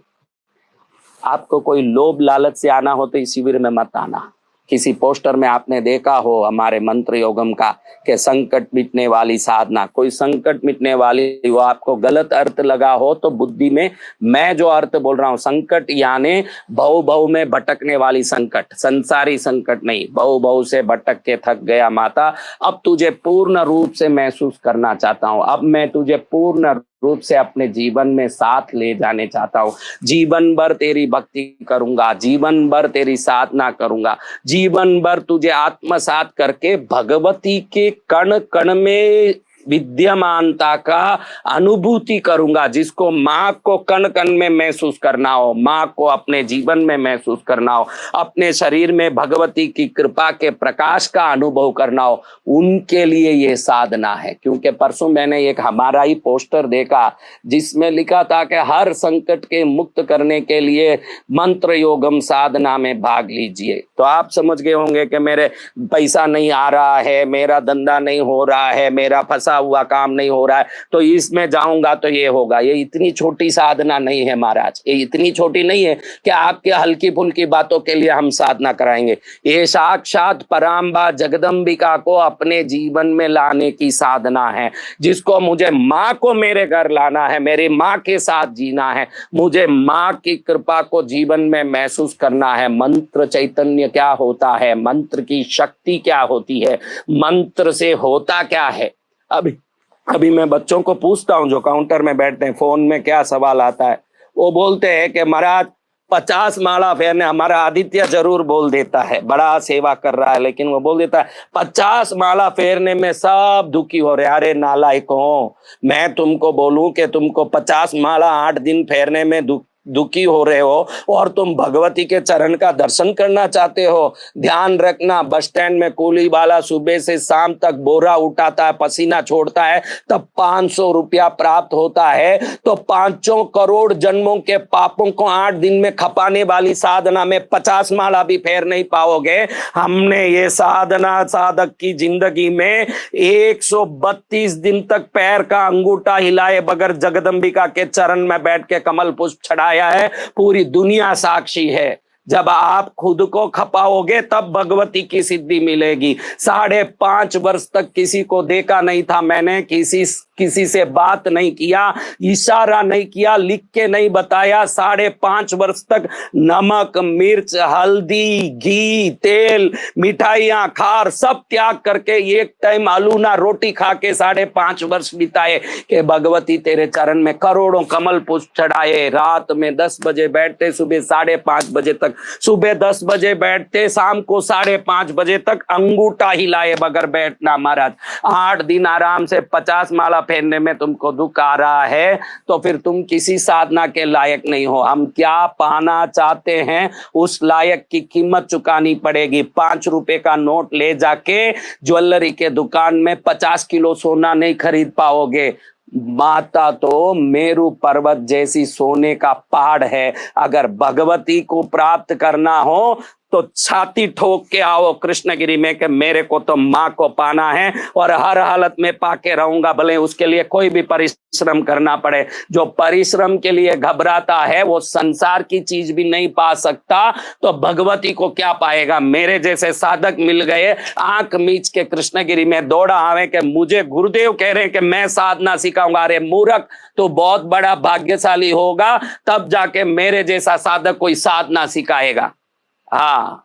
S1: आपको कोई लोभ लालच से आना हो तो इस शिविर में मत आना। किसी पोस्टर में आपने देखा हो हमारे मंत्र योगम का कि संकट मिटने वाली साधना, कोई संकट मिटने वाली, वो आपको गलत अर्थ लगा हो तो बुद्धि में मैं जो अर्थ बोल रहा हूँ, संकट यानी भव भव में भटकने वाली संकट, संसारी संकट नहीं। भव भव से भटक के थक गया माता, अब तुझे पूर्ण रूप से महसूस करना चाहता हूँ, अब मैं तुझे पूर्ण रूप से अपने जीवन में साथ ले जाने चाहता हूँ। जीवन भर तेरी भक्ति करूंगा, जीवन भर तेरी साधना करूंगा, जीवन भर तुझे आत्मसात करके भगवती के कण कण में विद्यमानता का अनुभूति करूंगा। जिसको माँ को कण कण में महसूस करना हो, माँ को अपने जीवन में महसूस करना हो, अपने शरीर में भगवती की कृपा के प्रकाश का अनुभव करना हो, उनके लिए ये साधना है। क्योंकि परसों मैंने एक हमारा ही पोस्टर देखा जिसमें लिखा था कि हर संकट के मुक्त करने के लिए मंत्र योगम साधना में भाग लीजिए। तो आप समझ गए होंगे कि मेरे पैसा नहीं आ रहा है, मेरा धंधा नहीं हो रहा है, मेरा फंसा हुआ काम नहीं हो रहा है, तो इसमें जाऊंगा तो ये होगा। ये इतनी छोटी साधना नहीं है महाराज, ये इतनी छोटी नहीं है कि आपके हल्की फुल्की बातों के लिए हम साधना कराएंगे। ये साक्षात पराम्बा जगदम्बिका को अपने जीवन में लाने की साधना है। जिसको मुझे माँ को मेरे घर लाना है, मेरी माँ के साथ जीना है, मुझे माँ की कृपा को जीवन में महसूस करना है। मंत्र चैतन्य क्या होता है, मंत्र की शक्ति क्या होती है, मंत्र से होता क्या है। अभी मैं बच्चों को पूछता हूँ जो काउंटर में बैठते हैं, फोन में क्या सवाल आता है, वो बोलते हैं कि महाराज 50 माला फेरने, हमारा आदित्य जरूर बोल देता है, बड़ा सेवा कर रहा है, लेकिन वो बोल देता है 50 माला फेरने में सब दुखी हो रहे। अरे नालायकों, मैं तुमको बोलूं कि तुमको 50 माला 8 दिन फेरने में दुखी हो रहे हो और तुम भगवती के चरण का दर्शन करना चाहते हो। ध्यान रखना, बस स्टैंड में कूली वाला सुबह से शाम तक बोरा उठाता है, पसीना छोड़ता है, तब 500 रुपया प्राप्त होता है। तो 5 करोड़ जन्मों के पापों को 8 दिन में खपाने वाली साधना में 50 माला भी फेर नहीं पाओगे। हमने ये साधना साधक की जिंदगी में 132 दिन तक पैर का अंगूठा हिलाए बगैर जगदम्बिका के चरण में बैठ के कमल पुष्प चढ़ाया है। पूरी दुनिया साक्षी है। जब आप खुद को खपाओगे तब भगवती की सिद्धि मिलेगी। 5.5 वर्ष तक किसी को देखा नहीं था मैंने, किसी किसी से बात नहीं किया, इशारा नहीं किया, लिख के नहीं बताया। 5.5 वर्ष तक नमक, मिर्च, हल्दी, घी, तेल, मिठाइयां, खार सब त्याग करके एक टाइम आलू ना रोटी खा के 5.5 वर्ष बिताए कि भगवती तेरे चरण में करोड़ों कमल पुष्प चढ़ाए। रात में 10 बजे बैठते, सुबह 5:30 बजे तक, सुबह 10 बजे बैठते, शाम को 5:30 बजे तक अंगूठा हिलाए बगैर बैठना। महाराज 8 दिन आराम से 50 माला फेरने में तुमको दुख आ रहा है तो फिर तुम किसी साधना के लायक नहीं हो। हम क्या पाना चाहते हैं उस लायक की कीमत चुकानी पड़ेगी। 5 रुपए का नोट ले जाके ज्वेलरी के दुकान में 50 किलो सोना नहीं खरीद पाओगे। माता तो मेरू पर्वत जैसी सोने का पहाड़ है। अगर भगवती को प्राप्त करना हो तो छाती ठोक के आओ कृष्णगिरी में कि मेरे को तो माँ को पाना है और हर हालत में पाके रहूंगा, भले उसके लिए कोई भी परिश्रम करना पड़े। जो परिश्रम के लिए घबराता है वो संसार की चीज भी नहीं पा सकता तो भगवती को क्या पाएगा। मेरे जैसे साधक मिल गए, आंख मीच के कृष्णगिरी में दौड़ा आवे कि मुझे गुरुदेव कह रहे हैं कि मैं साधना सिखाऊंगा। अरे मूर्ख, तो बहुत बड़ा भाग्यशाली होगा तब जाके मेरे जैसा साधक कोई साधना सिखाएगा। हाँ,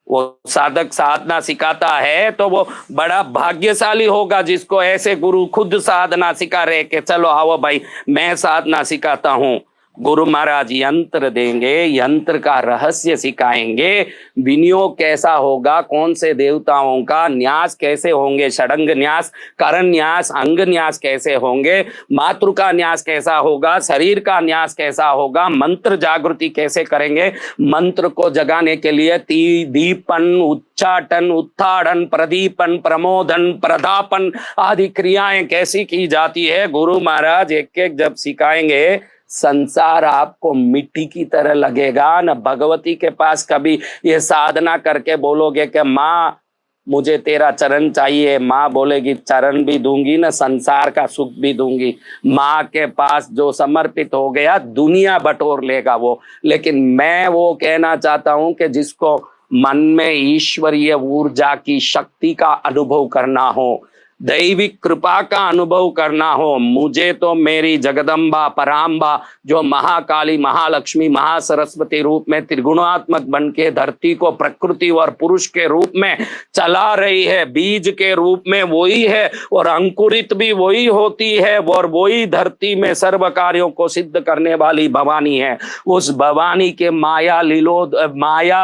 S1: वो साधक साधना सिखाता है तो वो बड़ा भाग्यशाली होगा जिसको ऐसे गुरु खुद साधना सिखा रहे कि चलो आओ भाई मैं साधना सिखाता हूं। गुरु महाराज यंत्र देंगे, यंत्र का रहस्य सिखाएंगे, विनियोग कैसा होगा, कौन से देवताओं का न्यास कैसे होंगे, षडंग न्यास, करण न्यास, अंग न्यास कैसे होंगे, मातृका न्यास कैसा होगा, शरीर का न्यास कैसा होगा, मंत्र जागृति कैसे करेंगे, मंत्र को जगाने के लिए दीपन, उच्चाटन, उत्थाड़न, प्रदीपन, प्रमोदन, प्रदापन आदि क्रियाएं कैसी की जाती है। गुरु महाराज एक एक जब सिखाएंगे संसार आपको मिट्टी की तरह लगेगा। न भगवती के पास कभी ये साधना करके बोलोगे कि माँ मुझे तेरा चरण चाहिए, माँ बोलेगी चरण भी दूंगी न संसार का सुख भी दूंगी। माँ के पास जो समर्पित हो गया दुनिया बटोर लेगा वो। लेकिन मैं वो कहना चाहता हूं कि जिसको मन में ईश्वरीय ऊर्जा की शक्ति का अनुभव करना हो, दैविक कृपा का अनुभव करना हो, मुझे तो मेरी जगदम्बा पराम्बा जो महाकाली, महालक्ष्मी, महासरस्वती रूप में त्रिगुणात्मक बन के धरती को प्रकृति और पुरुष के रूप में चला रही है, बीज के रूप में वही है और अंकुरित भी वही होती है और वही धरती में सर्व कार्यों को सिद्ध करने वाली भवानी है। उस भवानी के माया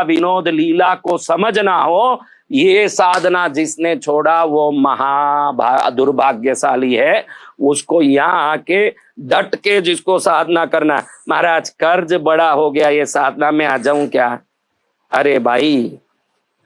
S1: विनोद लीला को समझना हो, ये साधना जिसने छोड़ा वो दुर्भाग्यशाली है। उसको यहाँ आके डट के जिसको साधना करना। महाराज कर्ज बड़ा हो गया, ये साधना में आ जाऊं क्या? अरे भाई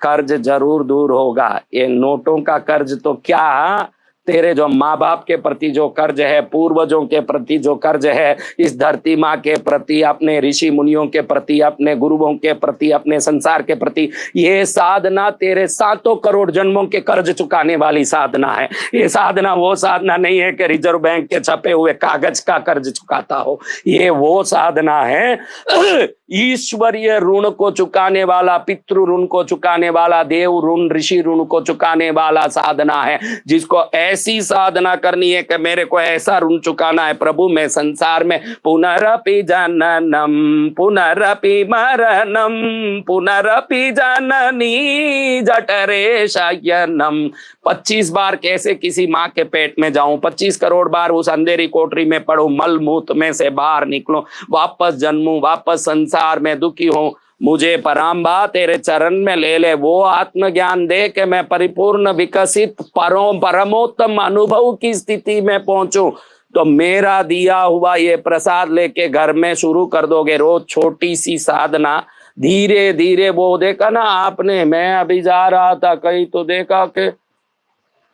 S1: कर्ज जरूर दूर होगा। ये नोटों का कर्ज तो क्या, तेरे जो माँ बाप के प्रति जो कर्ज है, पूर्वजों के प्रति जो कर्ज है, इस धरती माँ के प्रति, अपने ऋषि मुनियों के प्रति, अपने गुरुओं के प्रति, अपने संसार के प्रति, ये साधना तेरे 7 करोड़ जन्मों के कर्ज चुकाने वाली साधना है। ये साधना वो साधना नहीं है कि रिजर्व बैंक के छपे हुए कागज का कर्ज चुकाता हो। ये वो साधना है ईश्वरीय ऋण को चुकाने वाला, पितृ ऋण को चुकाने वाला, देव ऋण, ऋषि ऋण को चुकाने वाला साधना है। जिसको ऐसी साधना करनी है कि मेरे को ऐसा ऋण चुकाना है, प्रभु मैं संसार में पुनरपि जननम पुनरपि मरणम पुनरपि जननी जठरे शयनम। 25 बार कैसे किसी माँ के पेट में जाऊं, 25 करोड़ बार उस अंधेरी कोठरी में पड़ूं, मल मूत्र में से बाहर निकलूं, वापस जन्मूं, वापस संसार में दुखी हूं। मुझे पराम्बा तेरे चरण में ले ले, वो आत्मज्ञान दे के मैं परिपूर्ण विकसित परमोत्तम अनुभव की स्थिति में पहुंचूं। तो मेरा दिया हुआ ये प्रसाद लेके घर में शुरू कर दोगे रोज छोटी सी साधना, धीरे धीरे वो देखा ना आपने, मैं अभी जा रहा था कहीं तो देखा कि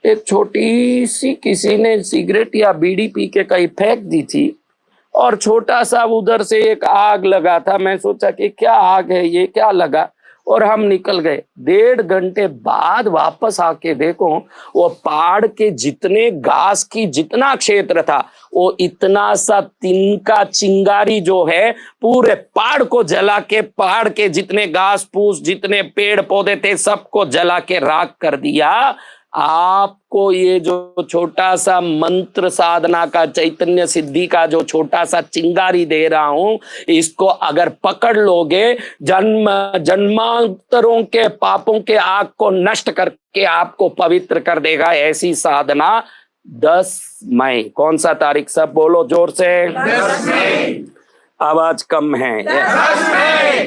S1: एक छोटी सी किसी ने सिगरेट या बीड़ी पी के कहीं फेंक दी थी और छोटा सा उधर से एक आग लगा था। मैं सोचा कि क्या आग है, ये क्या लगा, और हम निकल गए। 1.5 घंटे बाद वापस आके देखो वो पहाड़ के जितने घास की जितना क्षेत्र था वो इतना सा तिनका चिंगारी जो है पूरे पहाड़ को जला के, पहाड़ के जितने घास फूस जितने पेड़ पौधे थे सबको जला के राख कर दिया। आपको ये जो छोटा सा मंत्र साधना का, चैतन्य सिद्धि का जो छोटा सा चिंगारी दे रहा हूं, इसको अगर पकड़ लोगे, जन्मांतरों के पापों के आग को नष्ट करके आपको पवित्र कर देगा। ऐसी साधना 10 मई, कौन सा तारीख, सब बोलो जोर से,
S2: 10 मई।
S1: आवाज कम है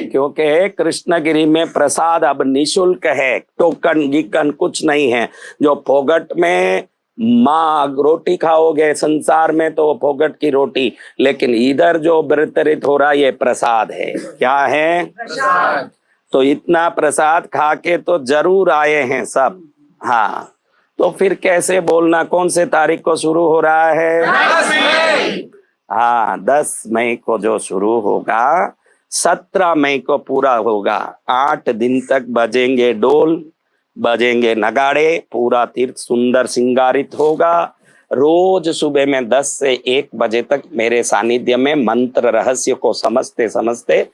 S1: क्योंकि कृष्णगिरी में प्रसाद अब निशुल्क है, टोकन गिकन कुछ नहीं है। जो फोगट में माँ रोटी खाओगे संसार में तो फोगट की रोटी, लेकिन इधर जो वितरित हो रहा ये प्रसाद है। क्या है?
S2: प्रसाद।
S1: तो इतना प्रसाद खा के तो जरूर आए हैं सब। हाँ, तो फिर कैसे बोलना कौन से तारीख को शुरू हो रहा है?
S2: 10 मई।
S1: हाँ, 10 मई को जो शुरू होगा, 17 मई को पूरा होगा। 8 दिन तक बजेंगे डोल, बजेंगे नगाड़े, पूरा तीर्थ सुंदर सिंगारित होगा। रोज सुबह में 10 से 1 बजे तक मेरे सानिध्य में मंत्र रहस्य को समझते समझते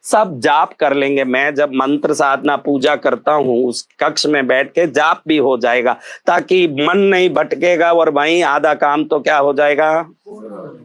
S1: सब जाप कर लेंगे। मैं जब मंत्र साधना पूजा करता हूँ उस कक्ष में बैठ के जाप भी हो जाएगा, ताकि मन नहीं भटकेगा और वहीं आधा काम तो क्या हो जाएगा।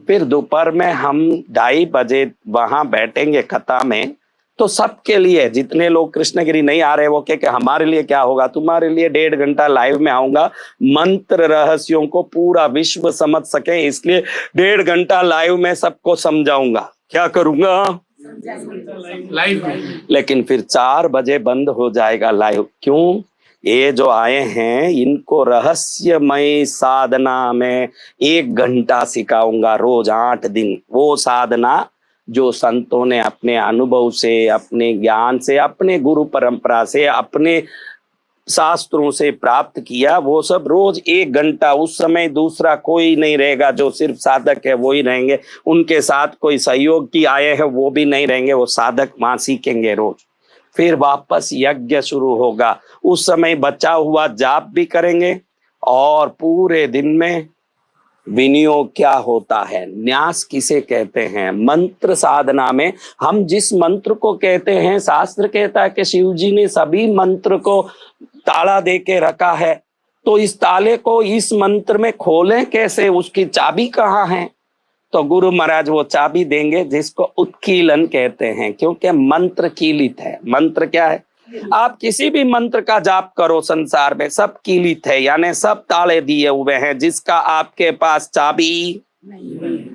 S1: फिर दोपहर में हम 2:30 बजे वहां बैठेंगे कथा में। तो सबके लिए, जितने लोग कृष्णगिरी नहीं आ रहे वो कि हमारे लिए क्या होगा, तुम्हारे लिए 1.5 घंटा लाइव में आऊंगा, मंत्र रहस्यों को पूरा विश्व समझ सके, इसलिए 1.5 घंटा लाइव में सबको समझाऊंगा। क्या करूंगा?
S2: लाइव में।
S1: लेकिन फिर 4 बजे बंद हो जाएगा लाइव। क्यों? ये जो आए हैं इनको रहस्यमय साधना में 1 घंटा सिखाऊंगा रोज 8 दिन। वो साधना जो संतों ने अपने अनुभव से, अपने ज्ञान से, अपने गुरु परंपरा से, अपने शास्त्रों से प्राप्त किया, वो सब रोज 1 घंटा। उस समय दूसरा कोई नहीं रहेगा, जो सिर्फ साधक है वो ही रहेंगे, उनके साथ कोई सहयोग की आए हैं वो भी नहीं रहेंगे, वो साधक वहां सीखेंगे रोज। फिर वापस यज्ञ शुरू होगा, उस समय बचा हुआ जाप भी करेंगे और पूरे दिन में विनियोग क्या होता है, न्यास किसे कहते हैं, मंत्र साधना में हम जिस मंत्र को कहते हैं, शास्त्र कहता है कि शिव जी ने सभी मंत्र को ताला दे के रखा है, तो इस ताले को इस मंत्र में खोलें कैसे, उसकी चाबी कहाँ है? तो गुरु महाराज वो चाबी देंगे जिसको उत्कीलन कहते हैं, क्योंकि मंत्र कीलित है। मंत्र क्या है? आप किसी भी मंत्र का जाप करो संसार में, सब कीलित है, यानी सब ताले दिए हुए हैं, जिसका आपके पास चाबी नहीं।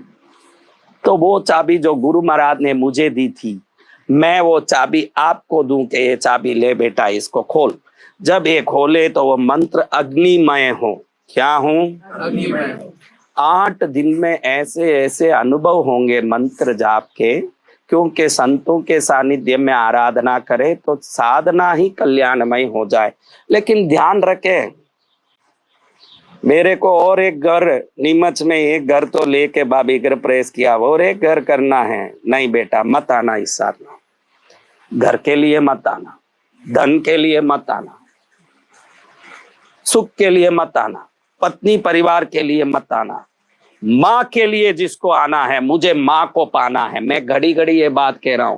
S1: तो वो चाबी जो गुरु महाराज ने मुझे दी थी, मैं वो चाबी आपको दूं कि ये चाबी ले बेटा, इसको खोल। जब ये खोले तो वो मंत्र अग्निमय हो। क्या हो?
S2: अग्निमय।
S1: 8 दिन में ऐसे ऐसे अनुभव होंगे मंत्र जाप के, क्योंकि संतों के सानिध्य में आराधना करे तो साधना ही कल्याणमय हो जाए। लेकिन ध्यान रखें, मेरे को और एक घर नीमच में, एक घर तो लेके भाभी घर प्रेस किया, और एक घर करना है। नहीं बेटा, मत आना इस साधना, घर के लिए मत आना, धन के लिए मत आना, सुख के लिए मत आना, पत्नी परिवार के लिए मत आना, माँ के लिए जिसको आना है, मुझे माँ को पाना है। मैं घड़ी घड़ी ये बात कह रहा हूं,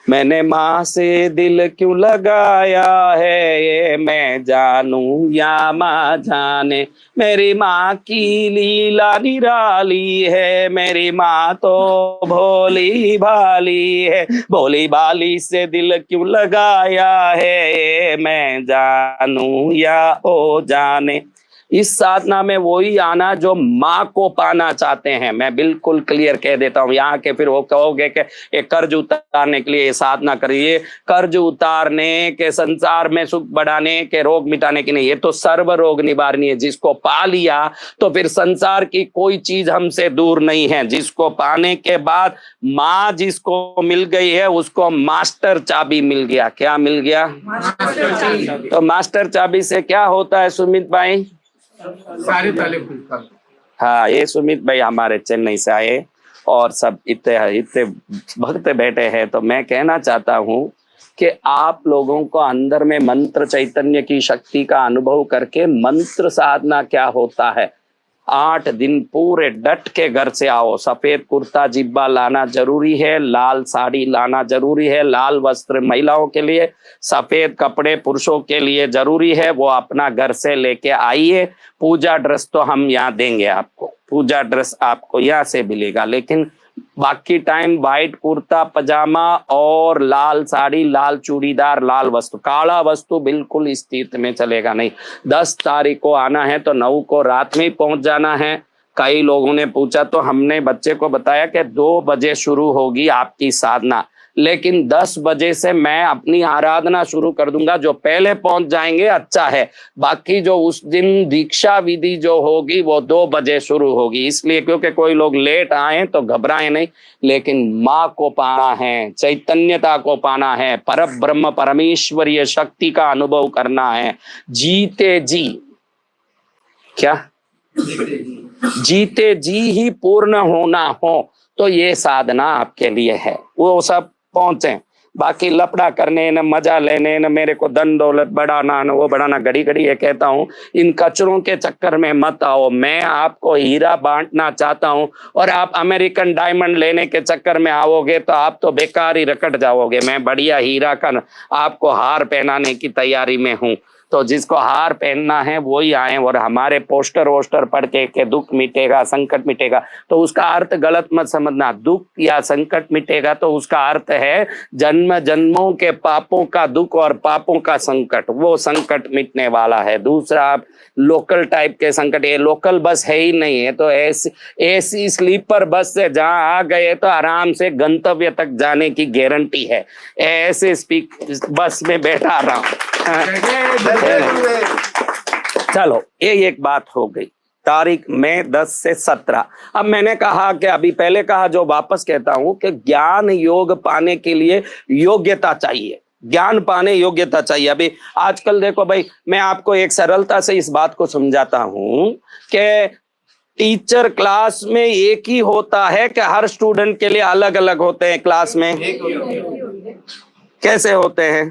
S1: मैंने माँ से दिल क्यों लगाया है, ये मैं जानूं या माँ जाने। मेरी माँ की लीला निराली है, मेरी माँ तो भोली भाली है, भोली भाली से दिल क्यों लगाया है, ये मैं जानूं या ओ जाने। इस साधना में वही आना जो माँ को पाना चाहते हैं। मैं बिल्कुल क्लियर कह देता हूँ, यहाँ के फिर वो कहोगे कि ये कर्ज उतारने के लिए साधना करिए, कर्ज उतारने के, संसार में सुख बढ़ाने के, रोग मिटाने की नहीं, ये तो सर्व रोग निवारणी है। जिसको पा लिया तो फिर संसार की कोई चीज हमसे दूर नहीं है। जिसको पाने के बाद माँ जिसको मिल गई है उसको मास्टर चाबी मिल गया। क्या मिल गया? तो मास्टर चाबी से क्या होता है सुमित भाई?
S2: सारे ताले खुलता।
S1: हाँ, ये सुमित भाई हमारे चेन्नई से आए और सब इतने भक्त बैठे हैं। तो मैं कहना चाहता हूँ कि आप लोगों को अंदर में मंत्र चैतन्य की शक्ति का अनुभव करके मंत्र साधना क्या होता है 8 दिन पूरे डट के घर से आओ। सफेद कुर्ता जिब्बा लाना जरूरी है, लाल साड़ी लाना जरूरी है, लाल वस्त्र महिलाओं के लिए, सफेद कपड़े पुरुषों के लिए जरूरी है। वो अपना घर से लेके आइए। पूजा ड्रेस तो हम यहाँ देंगे आपको, पूजा ड्रेस आपको यहाँ से मिलेगा, लेकिन बाकी टाइम व्हाइट कुर्ता पजामा और लाल साड़ी, लाल चूड़ीदार, लाल वस्तु, काला वस्तु बिल्कुल इस तीर्थ में चलेगा नहीं। 10 तारीख को आना है तो 9 को रात में ही पहुंच जाना है। कई लोगों ने पूछा तो हमने बच्चे को बताया कि 2 बजे शुरू होगी आपकी साधना, लेकिन 10 बजे से मैं अपनी आराधना शुरू कर दूंगा। जो पहले पहुंच जाएंगे अच्छा है, बाकी जो उस दिन दीक्षा विधि जो होगी वो 2 बजे शुरू होगी। इसलिए क्योंकि कोई लोग लेट आए तो घबराए नहीं, लेकिन माँ को पाना है, चैतन्यता को पाना है, पर ब्रह्म परमेश्वरीय शक्ति का अनुभव करना है। जीते जी, क्या जीते जी ही पूर्ण होना हो तो ये साधना आपके लिए है। वो सब पहुंचे, बाकी लपड़ा करने न मजा लेने न मेरे को धन दौलत बढ़ाना न वो बढ़ाना, घड़ी घड़ी ये कहता हूँ इन कचरों के चक्कर में मत आओ। मैं आपको हीरा बांटना चाहता हूँ और आप अमेरिकन डायमंड लेने के चक्कर में आओगे तो आप तो बेकार ही रकट जाओगे। मैं बढ़िया हीरा का आपको हार पहनाने की तैयारी में हूँ, तो जिसको हार पहनना है वो ही आए। और हमारे पोस्टर वोस्टर पढ़ के दुख मिटेगा संकट मिटेगा, तो उसका अर्थ गलत मत समझना। दुख या संकट मिटेगा तो उसका अर्थ है जन्म जन्मों के पापों का दुख और पापों का संकट, वो संकट मिटने वाला है। दूसरा आप लोकल टाइप के संकट, ये लोकल बस है ही नहीं है, तो ऐसी स्लीपर बस से जहां आ गए तो आराम से गंतव्य तक जाने की गारंटी है। ऐसे बस में बैठा रहा हूं। चलो ये एक बात हो गई। तारीख में 10 से 17। अब मैंने कहा कि अभी पहले कहा जो वापस कहता हूं कि ज्ञान योग पाने के लिए योग्यता चाहिए, ज्ञान पाने योग्यता चाहिए। अभी आजकल देखो भाई, मैं आपको एक सरलता से इस बात को समझाता हूं कि टीचर क्लास में एक ही होता है कि हर स्टूडेंट के लिए अलग अलग होते हैं क्लास में? कैसे होते हैं?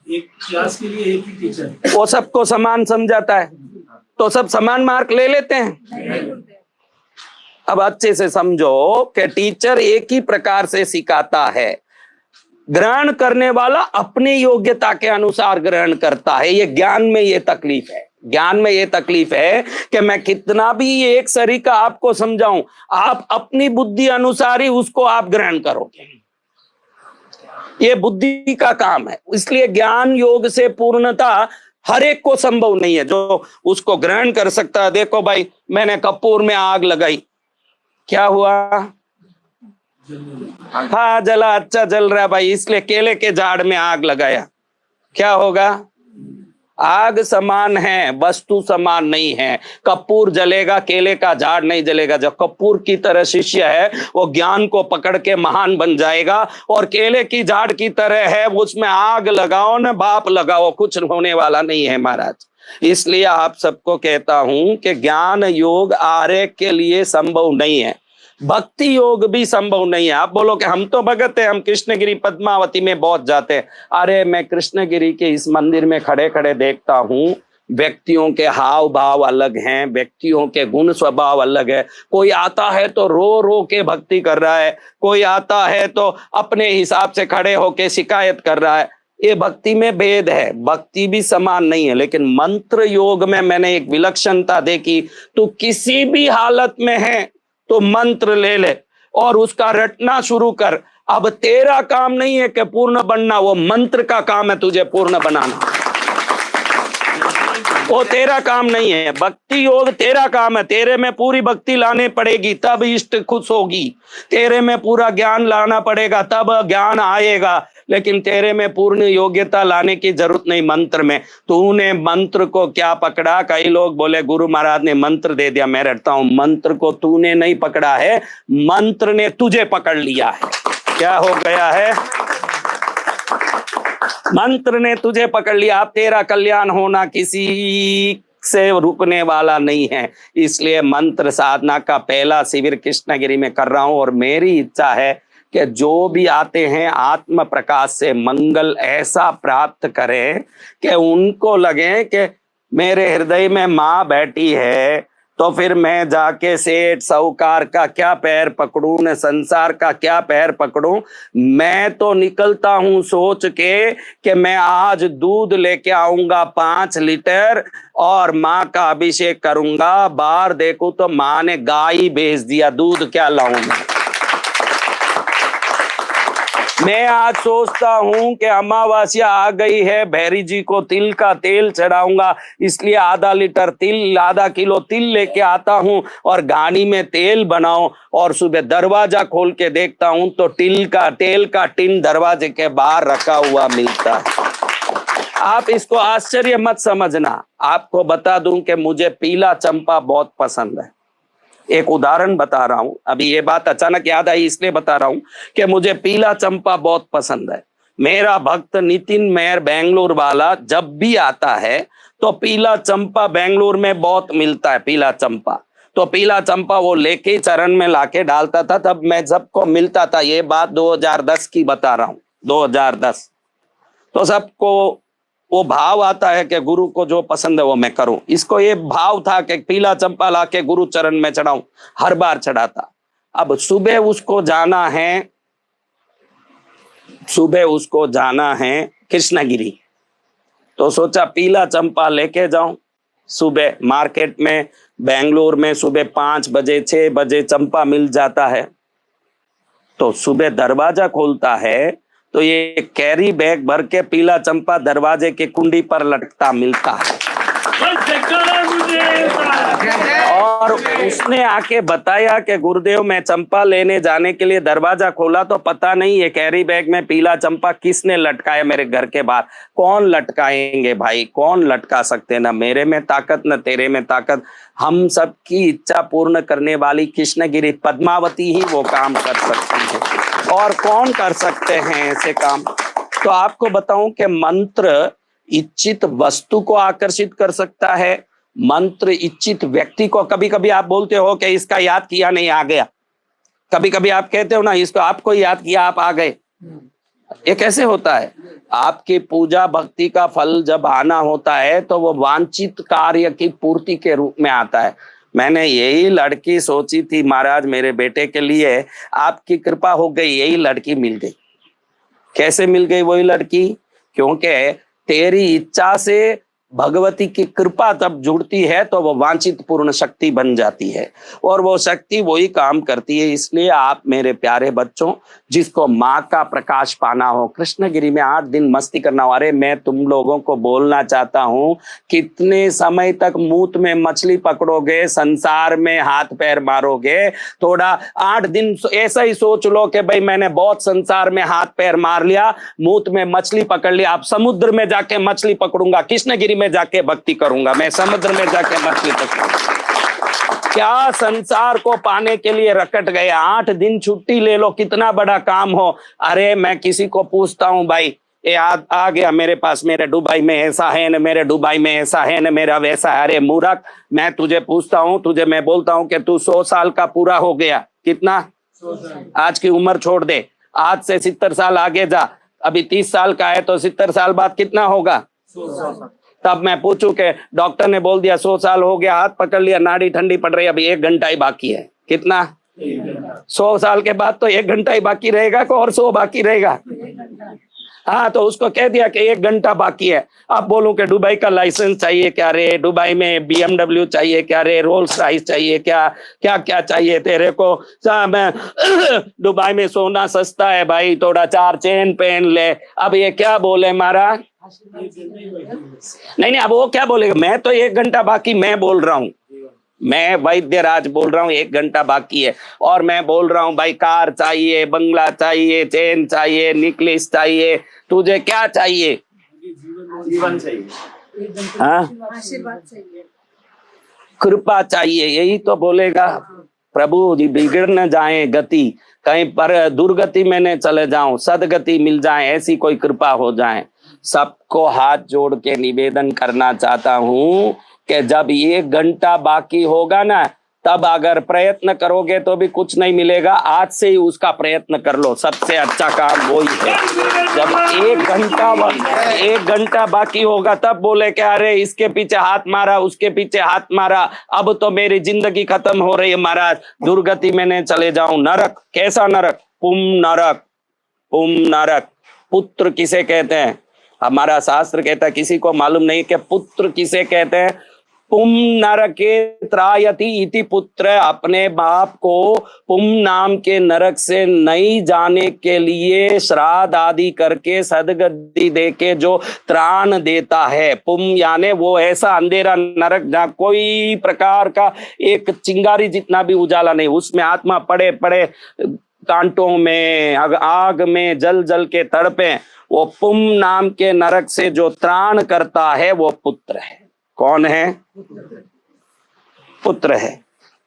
S3: एक क्लास के लिए एक ही टीचर,
S1: वो सबको समान समझाता है तो सब समान मार्क ले लेते हैं? अब अच्छे से समझो कि टीचर एक ही प्रकार से सिखाता है, ग्रहण करने वाला अपनी योग्यता के अनुसार ग्रहण करता है। ये ज्ञान में ये तकलीफ है, ज्ञान में ये तकलीफ है कि मैं कितना भी एक सरीका आपको समझाऊं, आप अपनी बुद्धि अनुसार ही उसको आप ग्रहण करोगे। ये बुद्धि का काम है। इसलिए ज्ञान योग से पूर्णता हर एक को संभव नहीं है जो उसको ग्रहण कर सकता है। देखो भाई, मैंने कपूर में आग लगाई, क्या हुआ? हाँ जला, अच्छा जल रहा है भाई, इसलिए केले के झाड़ में आग लगाया, क्या होगा? आग समान है, वस्तु समान नहीं है। कपूर जलेगा, केले का झाड़ नहीं जलेगा। जो कपूर की तरह शिष्य है वो ज्ञान को पकड़ के महान बन जाएगा, और केले की झाड़ की तरह है उसमें आग लगाओ न बाप लगाओ, कुछ होने वाला नहीं है महाराज। इसलिए आप सबको कहता हूं कि ज्ञान योग आर्य के लिए संभव नहीं है, भक्ति योग भी संभव नहीं है। आप बोलो कि हम तो भगत हैं, हम कृष्णगिरी पद्मावती में बहुत जाते हैं। अरे मैं कृष्णगिरी के इस मंदिर में खड़े खड़े देखता हूँ, व्यक्तियों के हाव भाव अलग हैं, व्यक्तियों के गुण स्वभाव अलग है। कोई आता है तो रो रो के भक्ति कर रहा है, कोई आता है तो अपने हिसाब से खड़े होके शिकायत कर रहा है। ये भक्ति में भेद है, भक्ति भी समान नहीं है। लेकिन मंत्र योग में मैंने एक विलक्षणता देखी। तू किसी भी हालत में है तो मंत्र ले ले और उसका रटना शुरू कर। अब तेरा काम नहीं है कि पूर्ण बनना, वो मंत्र का काम है तुझे पूर्ण बनाना, वो तेरा काम नहीं है। भक्ति योग तेरा काम है, तेरे में पूरी भक्ति लाने पड़ेगी तब इष्ट खुश होगी, तेरे में पूरा ज्ञान लाना पड़ेगा तब ज्ञान आएगा। लेकिन तेरे में पूर्ण योग्यता लाने की जरूरत नहीं मंत्र में। तूने मंत्र को क्या पकड़ा? कई लोग बोले गुरु महाराज ने मंत्र दे दिया। मैं रटता हूं, मंत्र को तूने नहीं पकड़ा है, मंत्र ने तुझे पकड़ लिया है। क्या हो गया है? मंत्र ने तुझे पकड़ लिया। अब तेरा कल्याण होना किसी से रुकने वाला नहीं है। इसलिए मंत्र साधना का पहला शिविर कृष्णगिरी में कर रहा हूं, और मेरी इच्छा है कि जो भी आते हैं आत्म प्रकाश से मंगल ऐसा प्राप्त करें कि उनको लगे कि मेरे हृदय में माँ बैठी है, तो फिर मैं जाके सेठ साहूकार का क्या पैर पकड़ूं, न संसार का क्या पैर पकड़ूं। मैं तो निकलता हूं सोच के कि मैं आज दूध लेके आऊंगा 5 लीटर और माँ का अभिषेक करूंगा। बाहर देखूं तो माँ ने गाय ही भेज दिया, दूध क्या लाऊं मैं आज सोचता हूं कि अमावस्या आ गई है, भैरी जी को तिल का तेल चढ़ाऊंगा, इसलिए आधा लीटर तिल, आधा किलो तिल लेके आता हूं और घानी में तेल बनाओ। और सुबह दरवाजा खोल के देखता हूं तो तेल का टिन दरवाजे के बाहर रखा हुआ मिलता है। आप इसको आश्चर्य मत समझना। आपको बता दूं कि मुझे पीला चंपा बहुत पसंद है। एक उदाहरण बता रहा हूं, अभी ये बात अचानक याद आई इसलिए बता रहा हूं कि मुझे पीला चंपा बहुत पसंद है। मेरा भक्त नितिन मेयर बेंगलोर वाला जब भी आता है तो पीला चंपा बेंगलोर में बहुत मिलता है, पीला चंपा। तो पीला चंपा वो लेके चरण में लाके डालता था, तब मैं सबको मिलता था। ये बात 2010 की बता रहा हूं, 2010। तो सबको वो भाव आता है कि गुरु को जो पसंद है वो मैं करूं। इसको ये भाव था कि पीला चंपा लाके गुरु चरण में चढ़ाऊं, हर बार चढ़ाता। अब सुबह उसको जाना है कृष्णगिरी, तो सोचा पीला चंपा लेके जाऊं। सुबह मार्केट में बेंगलोर में सुबह 5 बजे 6 बजे चंपा मिल जाता है। तो सुबह दरवाजा खोलता है तो ये कैरी बैग भर के पीला चंपा दरवाजे के कुंडी पर लटकता मिलता है। और उसने आके बताया कि गुरुदेव मैं चंपा लेने जाने के लिए दरवाजा खोला तो पता नहीं ये कैरी बैग में पीला चंपा किसने लटकाया मेरे घर के बाहर। कौन लटकाएंगे भाई, कौन लटका सकते, ना मेरे में ताकत न तेरे में ताकत। हम सबकी इच्छा पूर्ण करने वाली कृष्णगिरी पद्मावती ही वो काम कर सकती है, और कौन कर सकते हैं ऐसे काम। तो आपको बताऊं कि मंत्र इच्छित वस्तु को आकर्षित कर सकता है, मंत्र इच्छित व्यक्ति को। कभी कभी आप बोलते हो कि इसका याद किया नहीं आ गया, कभी कभी आप कहते हो ना इसको आपको याद किया आप आ गए। ये कैसे होता है? आपकी पूजा भक्ति का फल जब आना होता है तो वो वांछित कार्य की पूर्ति के रूप में आता है। मैंने यही लड़की सोची थी महाराज मेरे बेटे के लिए, आपकी कृपा हो गई, यही लड़की मिल गई। कैसे मिल गई वही लड़की? क्योंकि तेरी इच्छा से भगवती की कृपा तब जुड़ती है तो वो वांछित पूर्ण शक्ति बन जाती है, और वो शक्ति वही काम करती है। इसलिए आप मेरे प्यारे बच्चों, जिसको माँ का प्रकाश पाना हो, कृष्णगिरी में 8 दिन मस्ती करना हो, अरे मैं तुम लोगों को बोलना चाहता हूँ, कितने समय तक मूत में मछली पकड़ोगे, संसार में हाथ पैर मारोगे? थोड़ा 8 दिन ऐसा ही सोच लो कि भाई मैंने बहुत संसार में हाथ पैर मार लिया, मूत में मछली पकड़ लिया, अब समुद्र में जाके मछली पकड़ूंगा, कृष्णगिरी में जाके भक्ति करूंगा, मैं समुद्र में जाके मछली पकड़ूंगा। क्या संसार को पाने के लिए रकट गए? 8 दिन छुट्टी ले लो, कितना बड़ा काम हो। अरे मैं किसी को पूछता हूं भाई, ये आ गया मेरे पास, मेरे दुबई में ऐसा है न, मेरे दुबई में ऐसा है न, मेरा वैसा है। अरे मूर्ख, मैं तुझे पूछता हूं, तुझे मैं बोलता हूं कि तू 100 साल का पूरा हो गया। कितना? 100 साल। आज की उम्र छोड़ दे, आज से 70 साल आगे जा। अभी 30 साल का है तो 70 साल बाद कितना होगा? 100। तब मैं पूछूं कि डॉक्टर ने बोल दिया 100 साल हो गया, हाथ पकड़ लिया, नाड़ी ठंडी पड़ रही, अभी 1 घंटा ही बाकी है। कितना? 100 साल के बाद तो 1 घंटा ही बाकी रहेगा को और 100 बाकी रहेगा? हाँ, तो उसको कह दिया कि 1 घंटा बाकी है। अब बोलूं कि दुबई का लाइसेंस चाहिए क्या रे, दुबई में BMW चाहिए क्या रे, रोल्स रॉयस चाहिए क्या, क्या क्या चाहिए तेरे को? दुबई में सोना सस्ता है भाई, थोड़ा 4 चेन पहन ले। अब ये क्या बोले महाराज? नहीं, अब वो क्या बोलेगा? मैं तो 1 घंटा बाकी मैं बोल रहा हूँ, मैं वैद्यराज बोल रहा हूँ 1 घंटा बाकी है। और मैं बोल रहा हूँ भाई कार चाहिए, बंगला चाहिए, चेन चाहिए, नेकलेस चाहिए, तुझे क्या चाहिए?
S3: जीवन चाहिए,
S1: हाँ,
S4: आशीर्वाद चाहिए,
S1: कृपा चाहिए, यही तो बोलेगा। प्रभु जी बिगड़ न जाए गति, कहीं पर दुर्गति में न चले जाऊं, सदगति मिल जाए, ऐसी कोई कृपा हो जाए। सबको हाथ जोड़ के निवेदन करना चाहता हूं कि जब 1 घंटा बाकी होगा ना, तब अगर प्रयत्न करोगे तो भी कुछ नहीं मिलेगा। आज से ही उसका प्रयत्न कर लो, सबसे अच्छा काम वही है। जब एक घंटा बाकी होगा तब बोले कि अरे इसके पीछे हाथ मारा, उसके पीछे हाथ मारा, अब तो मेरी जिंदगी खत्म हो रही है महाराज, दुर्गति में न चले जाऊं। नरक, कैसा नरक? पुम नरक। पुम नरक। पुत्र किसे कहते हैं? हमारा शास्त्र कहता है, किसी को मालूम नहीं कि पुत्र किसे कहते हैं। पुम नरके त्रायति इति पुत्र, अपने बाप को पुम नाम के नरक से नहीं जाने के लिए श्राद्ध आदि करके सदगति दे के जो त्राण देता है। पुम यानी वो ऐसा अंधेरा नरक जहाँ कोई प्रकार का एक चिंगारी जितना भी उजाला नहीं, उसमें आत्मा पड़े पड़े कांटों में, आग में जल जल के तड़पे, वो पुम नाम के नरक से जो त्राण करता है वो पुत्र है। कौन है? पुत्र है।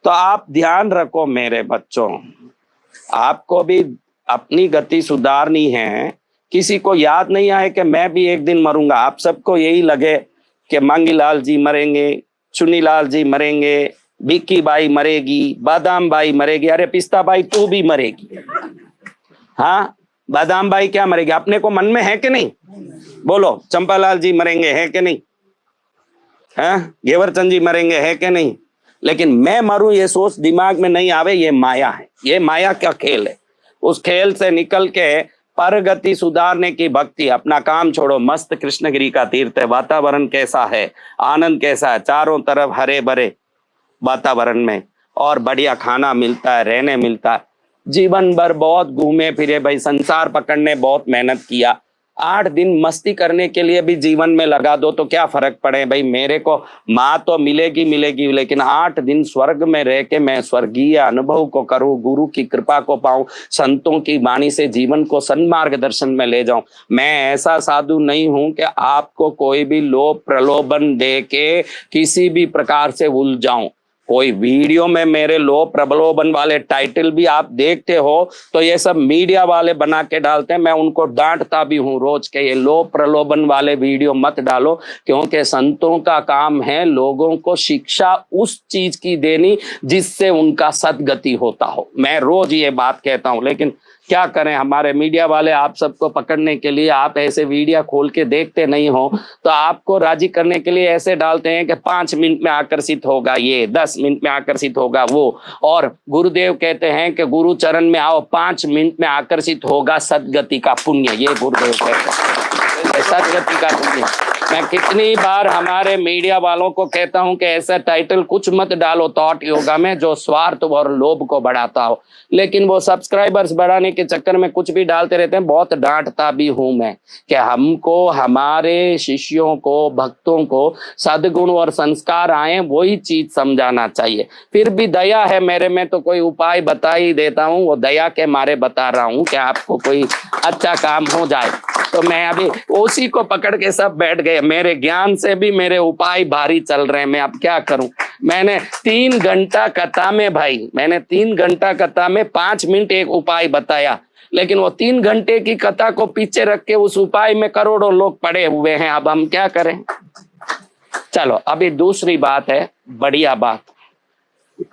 S1: तो आप ध्यान रखो मेरे बच्चों, आपको भी अपनी गति सुधारनी है। किसी को याद नहीं आए कि मैं भी एक दिन मरूंगा। आप सबको यही लगे कि मांगीलाल जी मरेंगे, चुनीलाल जी मरेंगे, भिक्की बाई मरेगी, बादाम बाई मरेगी। अरे पिस्ता बाई तू भी मरेगी। हाँ, बादाम बाई क्या मरेगी? अपने को मन में है कि नहीं? बोलो, चंपालाल जी मरेंगे, है कि नहीं? हाँ, घेवरचंद जी मरेंगे, है कि नहीं? लेकिन मैं मरूं ये सोच दिमाग में नहीं आवे, ये माया है। ये माया का खेल है। उस खेल से निकल के परगति सुधारने की भक्ति, अपना काम छोड़ो। मस्त कृष्णगिरी का तीर्थ है, वातावरण कैसा है, आनंद कैसा है, चारों तरफ हरे भरे वातावरण में, और बढ़िया खाना मिलता है, रहने मिलता है। जीवन भर बहुत घूमे फिरे भाई, संसार पकड़ने बहुत मेहनत किया। 8 दिन मस्ती करने के लिए भी जीवन में लगा दो तो क्या फर्क पड़े भाई। मेरे को माँ तो मिलेगी मिलेगी, लेकिन 8 दिन स्वर्ग में रह के मैं स्वर्गीय अनुभव को करूं, गुरु की कृपा को पाऊं, संतों की वाणी से जीवन को सन्मार्ग दर्शन में ले जाऊं। मैं ऐसा साधु नहीं हूं कि आपको कोई भी लोभ प्रलोभन दे के किसी भी प्रकार से उलझाऊं। कोई वीडियो में मेरे लोभ प्रलोभन वाले टाइटल भी आप देखते हो तो ये सब मीडिया वाले बना के डालते हैं। मैं उनको डांटता भी हूं रोज के, ये लोभ प्रलोभन वाले वीडियो मत डालो, क्योंकि संतों का काम है लोगों को शिक्षा उस चीज की देनी जिससे उनका सद्गति होता हो। मैं रोज ये बात कहता हूं, लेकिन क्या करें, हमारे मीडिया वाले आप सबको पकड़ने के लिए, आप ऐसे वीडियो खोल के देखते नहीं हो तो आपको राजी करने के लिए ऐसे डालते हैं कि 5 मिनट में आकर्षित होगा ये, 10 मिनट में आकर्षित होगा वो। और गुरुदेव कहते हैं कि गुरु चरण में आओ, 5 मिनट में आकर्षित होगा सद्गति का पुण्य। ये गुरुदेव कहते हैं, सद्गति का पुण्य। मैं कितनी बार हमारे मीडिया वालों को कहता हूं कि ऐसा टाइटल कुछ मत डालो थॉट योगा में जो स्वार्थ और लोभ को बढ़ाता हो, लेकिन वो सब्सक्राइबर्स बढ़ाने के चक्कर में कुछ भी डालते रहते हैं। बहुत डांटता भी हूं मैं कि हमको, हमारे शिष्यों को, भक्तों को सद्गुण और संस्कार आए वही चीज समझाना चाहिए। फिर भी दया है मेरे में तो कोई उपाय बता ही देता हूँ, वो दया के मारे बता रहा हूँ कि आपको कोई अच्छा काम हो जाए। तो मैं अभी उसी को पकड़ के सब बैठ गए, मेरे ज्ञान से भी मेरे उपाय भारी चल रहे हैं। मैं अब क्या करूं? मैंने 3 घंटा कथा में भाई, मैंने 3 घंटा कथा में 5 मिनट एक उपाय बताया, लेकिन वो 3 घंटे की कथा को पीछे रख के उस उपाय में करोड़ों लोग पड़े हुए हैं। अब हम क्या करें? चलो अभी दूसरी बात है, बढ़िया बात।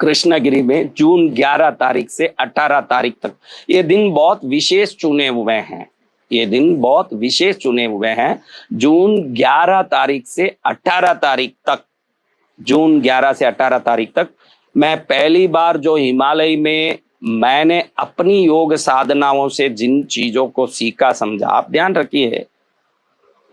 S1: कृष्णगिरी में जून 11 तारीख से 18 तारीख तक ये दिन बहुत विशेष चुने हुए हैं। ये दिन बहुत विशेष चुने हुए हैं। जून 11 तारीख से 18 तारीख तक, जून 11 से 18 तारीख तक मैं पहली बार जो हिमालय में मैंने अपनी योग साधनाओं से जिन चीजों को सीखा समझा, आप ध्यान रखिए,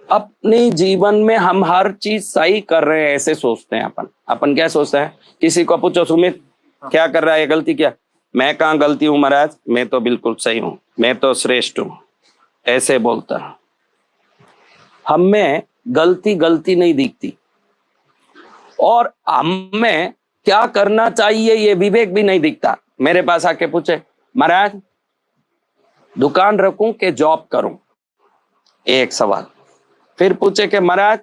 S1: अपने जीवन में हम हर चीज सही कर रहे हैं ऐसे सोचते हैं। अपन क्या सोचते हैं? किसी को पूछो सुमित क्या कर रहा है, गलती क्या? मैं कहाँ गलती हूँ महाराज, मैं तो बिल्कुल सही हूँ, मैं तो श्रेष्ठ हूँ, ऐसे बोलता। हम में गलती नहीं दिखती, और हमें क्या करना चाहिए ये विवेक भी नहीं दिखता। मेरे पास आके पूछे महाराज दुकान रखूं कि जॉब करूं, एक सवाल। फिर पूछे कि महाराज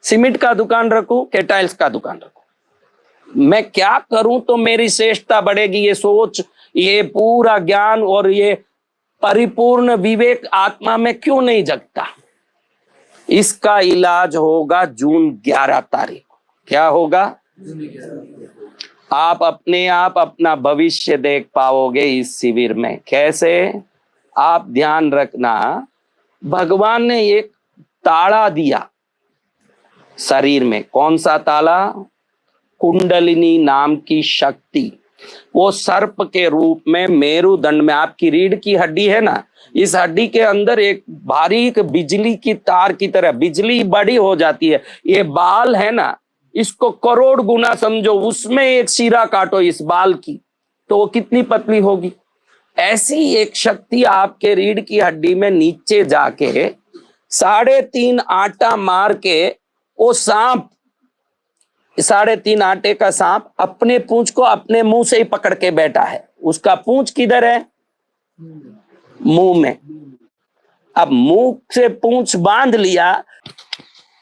S1: सीमेंट का दुकान रखूं कि टाइल्स का दुकान रखूं, मैं क्या करूं तो मेरी श्रेष्ठता बढ़ेगी? ये सोच, ये पूरा ज्ञान और ये परिपूर्ण विवेक आत्मा में क्यों नहीं जगता? इसका इलाज होगा जून 11 तारीख। क्या होगा? आप अपने आप अपना भविष्य देख पाओगे इस शिविर में। कैसे? आप ध्यान रखना, भगवान ने एक ताला दिया शरीर में। कौन सा ताला? कुंडलिनी नाम की शक्ति। वो सर्प के रूप में मेरुदंड में, आपकी रीढ़ की हड्डी है ना, इस हड्डी के अंदर एक बारीक बिजली की तार की तरह बिजली बड़ी हो जाती है। ये बाल है ना, इसको करोड़ गुना समझो, उसमें एक सिरा काटो इस बाल की, तो वो कितनी पतली होगी। ऐसी एक शक्ति आपके रीढ़ की हड्डी में नीचे जाके 3.5 आटा मार के वो सांप, 3.5 आटे का सांप अपने पूंछ को अपने मुंह से ही पकड़ के बैठा है। उसका पूंछ किधर है? मुंह में। अब मुंह से पूंछ बांध लिया।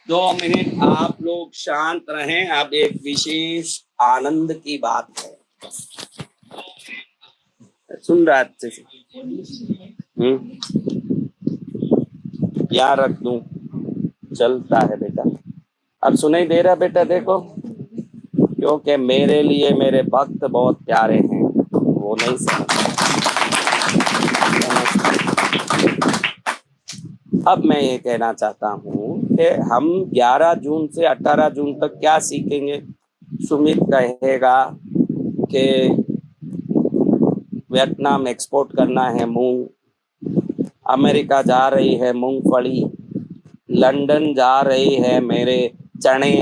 S1: 2 मिनट आप लोग शांत रहें। अब एक विशेष आनंद की बात है, सुन रहा अच्छे से? क्या रख दूं? चलता है बेटा। अब सुनाई दे रहा बेटा? देखो, क्योंकि मेरे लिए मेरे भक्त बहुत प्यारे हैं, वो नहीं समझ। अब मैं ये कहना चाहता हूँ कि हम 11 जून से 18 जून तक क्या सीखेंगे। सुमित कहेगा कि वियतनाम एक्सपोर्ट करना है मूंग, अमेरिका जा रही है मूंगफली, लंदन जा रही है मेरे चने।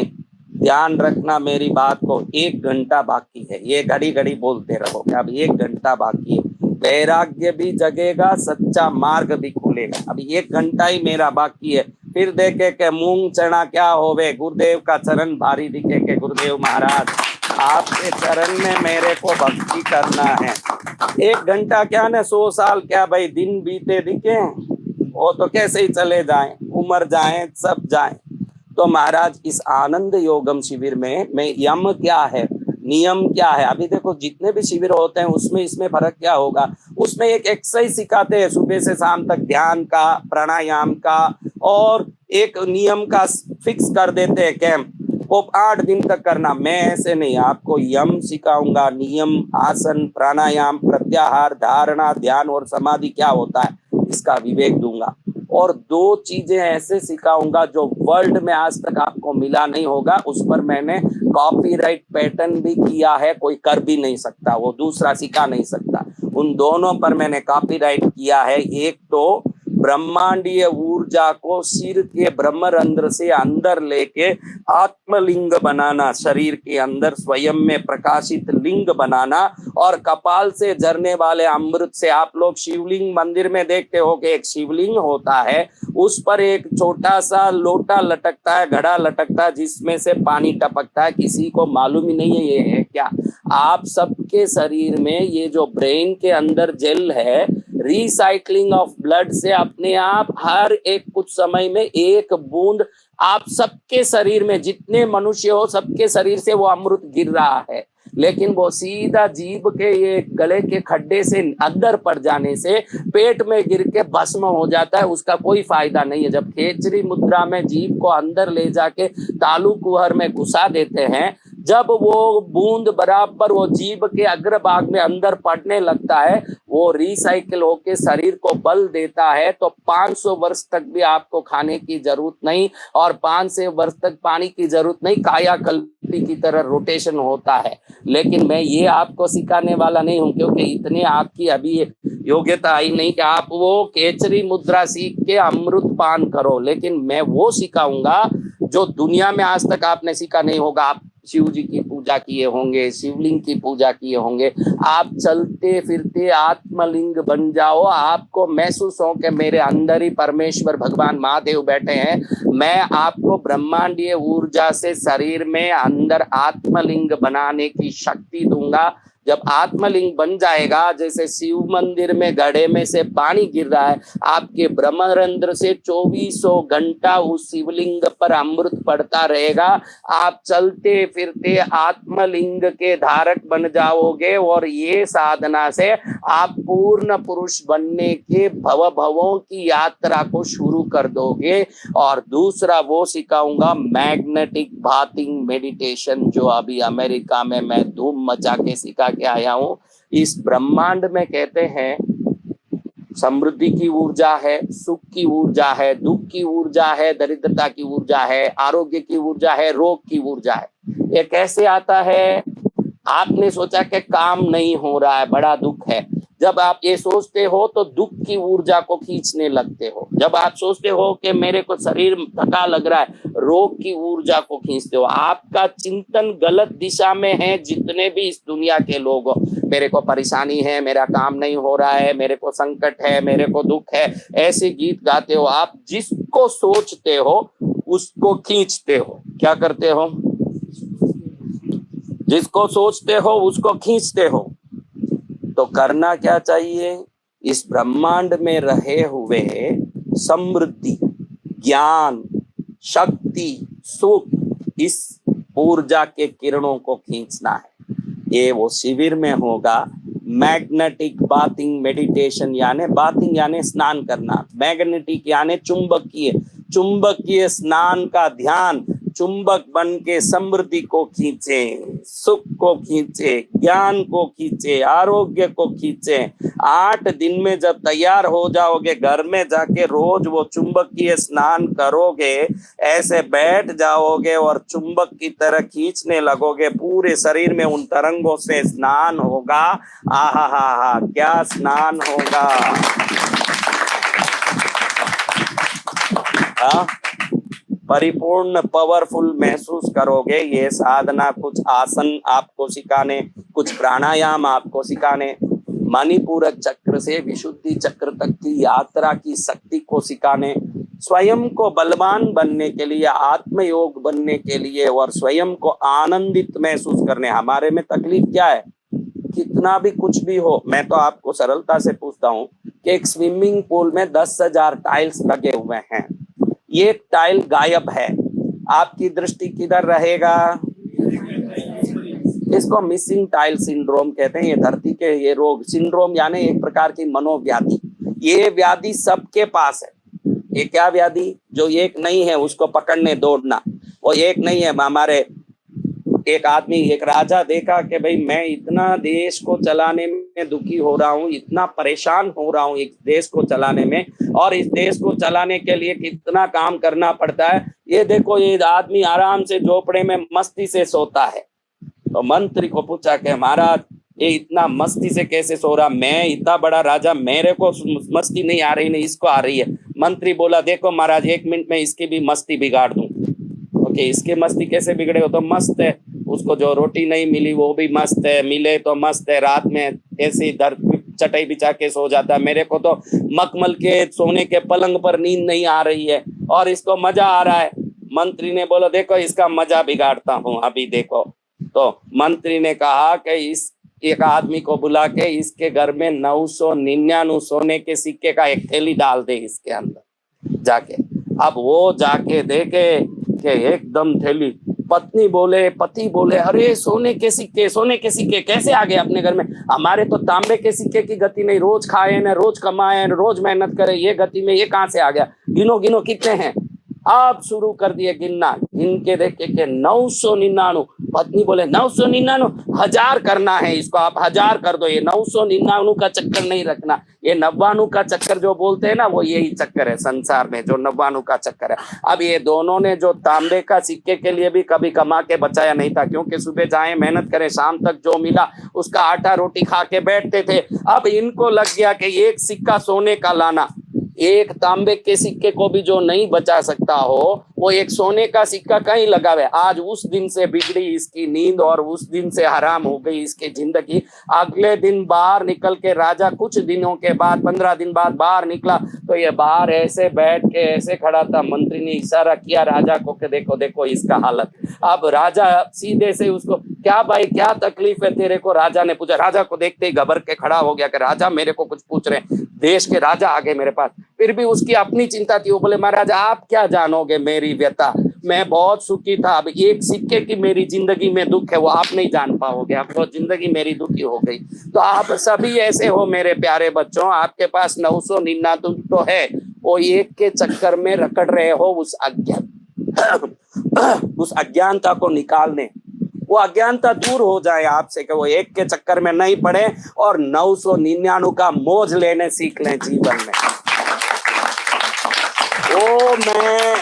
S1: ध्यान रखना मेरी बात को, 1 घंटा बाकी है। ये घड़ी घड़ी बोलते रहो, अब 1 घंटा बाकी है। वैराग्य भी जगेगा, सच्चा मार्ग भी खुलेगा। अभी 1 घंटा ही मेरा बाकी है। फिर देखे के मूंग चना क्या होवे, गुरुदेव का चरण भारी दिखे के गुरुदेव महाराज आपके चरण में मेरे को भक्ति करना है। 1 घंटा क्या ना 100 साल क्या भाई, दिन बीते दिखे वो तो कैसे ही चले जाएं, उमर जाएं, सब जाएं। तो महाराज इस आनंद योगम शिविर में यम क्या है, नियम क्या है। अभी देखो जितने भी शिविर होते हैं उसमें इसमें फर्क क्या होगा। उसमें एक एक्सरसाइज सिखाते हैं सुबह से शाम तक, ध्यान का, प्राणायाम का, और एक नियम का फिक्स कर देते हैं कैंप, वो 8 दिन तक करना। मैं ऐसे नहीं, आपको यम सिखाऊंगा, नियम, आसन, प्राणायाम, प्रत्याहार, धारणा, ध्यान और समाधि क्या होता है इसका विवेक दूंगा। और 2 चीजें ऐसे सिखाऊंगा जो वर्ल्ड में आज तक आपको मिला नहीं होगा। उस पर मैंने कॉपीराइट पैटर्न भी किया है, कोई कर भी नहीं सकता, वो दूसरा सिखा नहीं सकता। उन दोनों पर मैंने कॉपीराइट किया है। एक तो ब्रह्मांडीय ऊर्जा को सिर के ब्रह्मरंध्र से अंदर लेके आत्मलिंग बनाना, शरीर के अंदर स्वयं में प्रकाशित लिंग बनाना, और कपाल से झरने वाले अमृत से। आप लोग शिवलिंग मंदिर में देखते हो कि एक शिवलिंग होता है, उस पर एक छोटा सा लोटा लटकता है, घड़ा लटकता है, जिसमें से पानी टपकता है। किसी को मालूम ही नहीं है ये है क्या। आप सबके शरीर में ये जो ब्रेन के अंदर जेल है, रिसाइकलिंग ऑफ ब्लड से अपने आप हर एक कुछ समय में 1 बूंद आप सबके शरीर में, जितने मनुष्य हो सबके शरीर से वो अमृत गिर रहा है। लेकिन वो सीधा जीभ के ये गले के खड्डे से अंदर पड़ जाने से पेट में गिर के भस्म हो जाता है, उसका कोई फायदा नहीं है। जब खेचरी मुद्रा में जीभ को अंदर ले जाके तालु कुहर में घुसा देते हैं, जब वो बूंद बराबर वो जीभ के अग्रभाग में अंदर पड़ने लगता है, वो रिसाइकिल होके शरीर को बल देता है। तो 500 वर्ष तक भी आपको खाने की जरूरत नहीं, और 500 वर्ष तक पानी की जरूरत नहीं, कायाकल्पी की तरह रोटेशन होता है। लेकिन मैं ये आपको सिखाने वाला नहीं हूं, क्योंकि इतने आपकी अभी योग्यता आई नहीं कि आप वो केचरी मुद्रा सीख के अमृत पान करो। लेकिन मैं वो सिखाऊंगा जो दुनिया में आज तक आपने सीखा नहीं होगा। आप शिव जी की पूजा किए होंगे, शिवलिंग की पूजा किए होंगे, आप चलते फिरते आत्मलिंग बन जाओ, आपको महसूस हो कि मेरे अंदर ही परमेश्वर भगवान महादेव बैठे हैं। मैं आपको ब्रह्मांडीय ऊर्जा से शरीर में अंदर आत्मलिंग बनाने की शक्ति दूंगा। जब आत्मलिंग बन जाएगा, जैसे शिव मंदिर में घड़े में से पानी गिर रहा है, आपके ब्रह्मरंध्र से 2400 घंटा उस शिवलिंग पर अमृत पड़ता रहेगा। आप चलते फिरते आत्मलिंग के धारक बन जाओगे और ये साधना से आप पूर्ण पुरुष बनने के भवों की यात्रा को शुरू कर दोगे। और दूसरा वो सिखाऊंगा मैग्नेटिक बाथिंग मेडिटेशन, जो अभी अमेरिका में मैं धूम मचा के सिखा के आया हूं। इस ब्रह्मांड में कहते हैं समृद्धि की ऊर्जा है, सुख की ऊर्जा है, दुख की ऊर्जा है, दरिद्रता की ऊर्जा है, आरोग्य की ऊर्जा है, रोग की ऊर्जा है। ये कैसे आता है? आपने सोचा कि काम नहीं हो रहा है, बड़ा दुख है। जब आप ये सोचते हो तो दुख की ऊर्जा को खींचने लगते हो। जब आप सोचते हो कि मेरे को शरीर थका लग रहा है, रोग की ऊर्जा को खींचते हो। आपका चिंतन गलत दिशा में है। जितने भी इस दुनिया के लोग हो, मेरे को परेशानी है, मेरा काम नहीं हो रहा है, मेरे को संकट है, मेरे को दुख है, ऐसे गीत गाते हो। आप जिसको सोचते हो उसको खींचते हो। क्या करते हो? जिसको सोचते हो उसको खींचते हो। तो करना क्या चाहिए? इस ब्रह्मांड में रहे हुए समृद्धि, ज्ञान, शक्ति, सुख, इस ऊर्जा के किरणों को खींचना है। ये वो शिविर में होगा। मैग्नेटिक बाथिंग मेडिटेशन, यानी बाथिंग यानी स्नान करना, मैग्नेटिक यानी चुंबकीय, चुंबकीय स्नान का ध्यान। चुंबक बन के समृद्धि को खींचे, सुख को खींचे, ज्ञान को खींचे, आरोग्य को खींचे। 8 दिन में जब तैयार हो जाओगे, घर में जाके रोज वो चुंबकीय स्नान करोगे, ऐसे बैठ जाओगे और चुंबक की तरह खींचने लगोगे। पूरे शरीर में उन तरंगों से स्नान होगा। आहा हा हा, क्या स्नान होगा! हाँ, परिपूर्ण पावरफुल महसूस करोगे। ये साधना कुछ आसन आपको सिखाने, कुछ प्राणायाम आपको सिखाने, मणिपूरक चक्र से विशुद्धि चक्र तक की यात्रा की शक्ति को सिखाने, स्वयं को बलवान बनने के लिए, आत्मयोग बनने के लिए और स्वयं को आनंदित महसूस करने। हमारे में तकलीफ क्या है? कितना भी कुछ भी हो, मैं तो आपको सरलता से पूछता हूँ कि एक स्विमिंग पूल में 10,000 टाइल्स लगे हुए हैं, ये टाइल गायब है, आपकी दृष्टि किधर रहेगा? इसको मिसिंग टाइल सिंड्रोम कहते हैं। ये धरती के ये रोग, सिंड्रोम यानी एक प्रकार की मनोव्याधि। ये व्याधि सबके पास है। ये क्या व्याधि? जो एक नहीं है उसको पकड़ने दौड़ना। वो एक नहीं है। हमारे एक आदमी, एक राजा देखा कि भाई मैं इतना देश को चलाने में दुखी हो रहा हूँ, इतना परेशान हो रहा हूँ इस देश को चलाने में, और इस देश को चलाने के लिए कितना काम करना पड़ता है। ये देखो, ये आदमी आराम से झोपड़े में मस्ती से सोता है। तो मंत्री को पूछा कि महाराज ये इतना मस्ती से कैसे सो रहा? मैं इतना बड़ा राजा, मेरे को मस्ती नहीं आ रही, नहीं इसको आ रही है। मंत्री बोला देखो महाराज, 1 मिनट में इसकी भी मस्ती बिगाड़ दूं। ओके, इसकी मस्ती कैसे बिगड़े? हो तो मस्त है, उसको जो रोटी नहीं मिली वो भी मस्त है, मिले तो मस्त है, रात में ऐसी चटाई बिछा के सो जाता है। मेरे को तो मखमल के सोने के पलंग पर नींद नहीं आ रही है और इसको मजा आ रहा है। मंत्री ने बोला देखो इसका मजा बिगाड़ता हूँ अभी देखो। तो मंत्री ने कहा कि इस एक आदमी को बुला के इसके घर में 999 सोने के सिक्के का एक थैली डाल दे इसके अंदर जाके। अब वो जाके देखे कि एकदम थैली। पति बोले अरे सोने के सिक्के कैसे आ गए अपने घर में? हमारे तो तांबे के सिक्के की गति नहीं, रोज खाए ना, रोज कमाए ना, रोज मेहनत करे, ये गति में ये कहाँ से आ गया? गिनो कितने हैं। आप शुरू कर दिए गिनना, इनके देखे के 999। पत्नी बोले 999, 1000 करना है इसको, आप 1000 कर दो। ये 999 का चक्कर नहीं रखना, ये 99 का चक्कर जो बोलते हैं ना, वो यही चक्कर है संसार में, जो 99 का चक्कर है। अब ये दोनों ने जो तांबे का सिक्के के लिए भी कभी कमा के बचाया नहीं था, क्योंकि सुबह जाए मेहनत करें, शाम तक जो मिला उसका आटा रोटी खा के बैठते थे। अब इनको लग गया कि एक सिक्का सोने का लाना, एक तांबे के सिक्के को भी जो नहीं बचा सकता हो, वो एक सोने का सिक्का कहीं लगावे। आज उस दिन से बिगड़ी इसकी नींद और उस दिन से हराम हो गई इसकी जिंदगी। अगले दिन बाहर निकल के राजा कुछ दिनों के बाद 15 दिन बाद बाहर निकला तो ये बाहर ऐसे बैठ के ऐसे खड़ा था। मंत्री ने इशारा किया राजा को कि देखो देखो इसका हालत। अब राजा सीधे से उसको क्या भाई क्या तकलीफ है तेरे को? राजा ने पूछा। राजा को देखते ही घबर के खड़ा हो गया कि राजा मेरे को कुछ पूछ रहे हैं, देश के राजा आ गए मेरे पास। फिर भी उसकी अपनी चिंता थी। वो बोले महाराज आप क्या जानोगे मेरी व्यथा, मैं बहुत सुखी था, अब एक सिक्के की मेरी जिंदगी में दुख है वो आप नहीं जान पाओगे, अब तो जिंदगी मेरी दुखी हो गई। तो आप सभी ऐसे हो मेरे प्यारे बच्चों, आपके पास 999 तो है, वो एक के चक्कर में रकड़ रहे हो उस अज्ञानता को निकालने, वो अज्ञानता दूर हो जाए आपसे कि वो एक के चक्कर में नहीं पड़े और 999 का मौज लेने सीख लें जीवन में। ओ मैं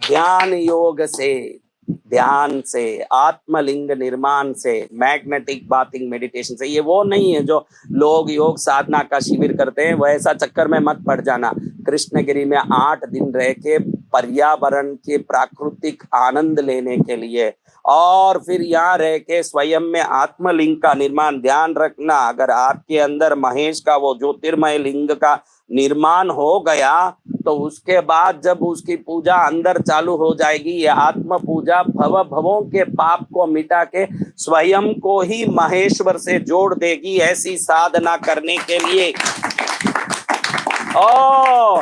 S1: ध्यान योग से, ध्यान से, आत्मलिंग निर्माण से, मैग्नेटिक बाथिंग मेडिटेशन से, ये वो नहीं है जो लोग योग साधना का शिविर करते हैं, वैसा चक्कर में मत पड़ जाना। कृष्णगिरी में 8 दिन रह के पर्यावरण के प्राकृतिक आनंद लेने के लिए और फिर यहाँ रह के स्वयं में आत्मलिंग का निर्माण, ध्यान रखना अगर आपके अंदर महेश का वो ज्योतिर्मय लिंग का निर्माण हो गया तो उसके बाद जब उसकी पूजा अंदर चालू हो जाएगी, ये आत्म पूजा भव भवों के पाप को मिटा के स्वयं को ही महेश्वर से जोड़ देगी। ऐसी साधना करने के लिए ओ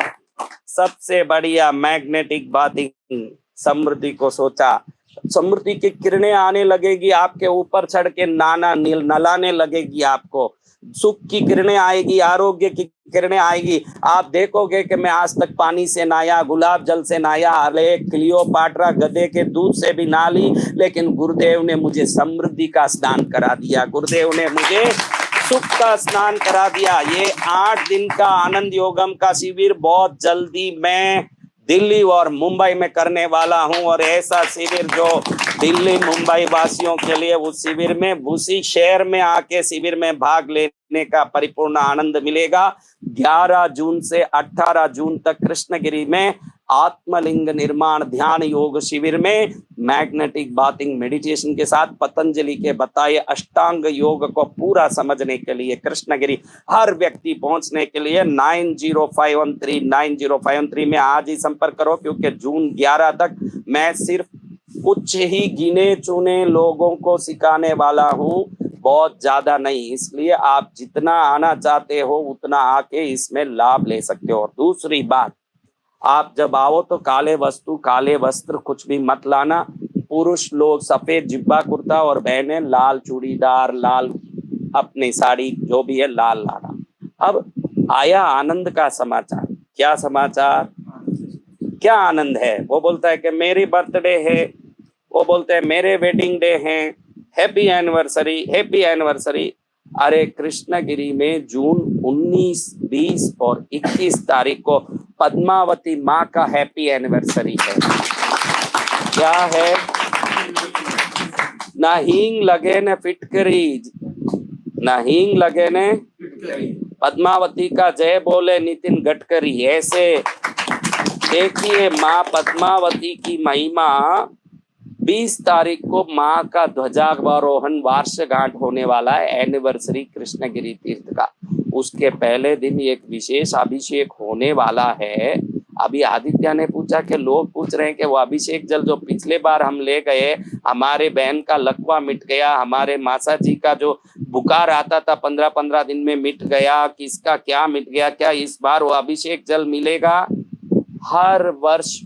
S1: सबसे बढ़िया मैग्नेटिक बाथिंग समृद्धि को सोचा। समृद्धि की किरणें आने लगेगी आपके ऊपर, चढ़ के नलाने लगेगी आपको, सुख की किरणें आएगी, आरोग्य की किरणें आएगी। आप देखोगे कि मैं आज तक पानी से नहाया, गुलाब जल से नहाया, अरे क्लियोपाट्रा गधे के दूध से भी नहा ली, लेकिन गुरुदेव ने मुझे समृद्धि का स्नान करा दिया, गुरुदेव ने मुझे सुख का स्नान करा दिया। ये 8 दिन का आनंद योगम का शिविर बहुत जल्दी मैं दिल्ली और मुंबई में करने वाला हूं, और ऐसा शिविर जो दिल्ली मुंबई वासियों के लिए, उस शिविर में उसी शहर में आके शिविर में भाग लेने का परिपूर्ण आनंद मिलेगा। 11 जून से 18 जून तक कृष्णगिरी में आत्मलिंग निर्माण ध्यान योग शिविर में मैग्नेटिक बाथिंग मेडिटेशन के साथ पतंजलि के बताए अष्टांग योग को पूरा समझने के लिए कृष्णगिरी हर व्यक्ति पहुंचने के लिए 9051390513 में आज ही संपर्क करो, क्योंकि जून 11 तक मैं सिर्फ कुछ ही गिने चुने लोगों को सिखाने वाला हूं, बहुत ज्यादा नहीं। इसलिए आप जितना आना चाहते हो उतना आके इसमें लाभ ले सकते हो। और दूसरी बात, आप जब आओ तो काले वस्त्र कुछ भी मत लाना। पुरुष लोग सफेद जिब्बा कुर्ता और बहनें लाल चूड़ीदार, लाल अपनी साड़ी जो भी है लाल लाना। अब आया आनंद का समाचार। क्या समाचार, क्या आनंद है? वो बोलता है कि मेरी बर्थडे है, वो बोलते हैं मेरे वेडिंग डे है, हैप्पी एनिवर्सरी, हैप्पी एनिवर्सरी। अरे कृष्णगिरी में जून 19, 20 और 21 तारीख को पद्मावती माँ का हैप्पी एनिवर्सरी है। क्या है? ना हींग लगे न फिटकरी, ना हींग लगे न पद्मावती का जय बोले नितिन गडकरी। ऐसे देखिए माँ पद्मावती की महिमा। 20 तारीख को माँ का ध्वजारोहण वार्षिकगांठ होने वाला है, एनिवर्सरी कृष्णगिरी तीर्थ का। उसके पहले दिन एक विशेष अभिषेक होने वाला है। अभी आदित्य ने पूछा कि लोग पूछ रहे हैं कि वो अभिषेक जल जो पिछले बार हम ले गए, हमारे बहन का लकवा मिट गया, हमारे मासा जी का जो बुखार आता था 15-15 दिन में मिट गया, किसका क्या मिट गया, क्या इस बार वो अभिषेक जल मिलेगा? हर वर्ष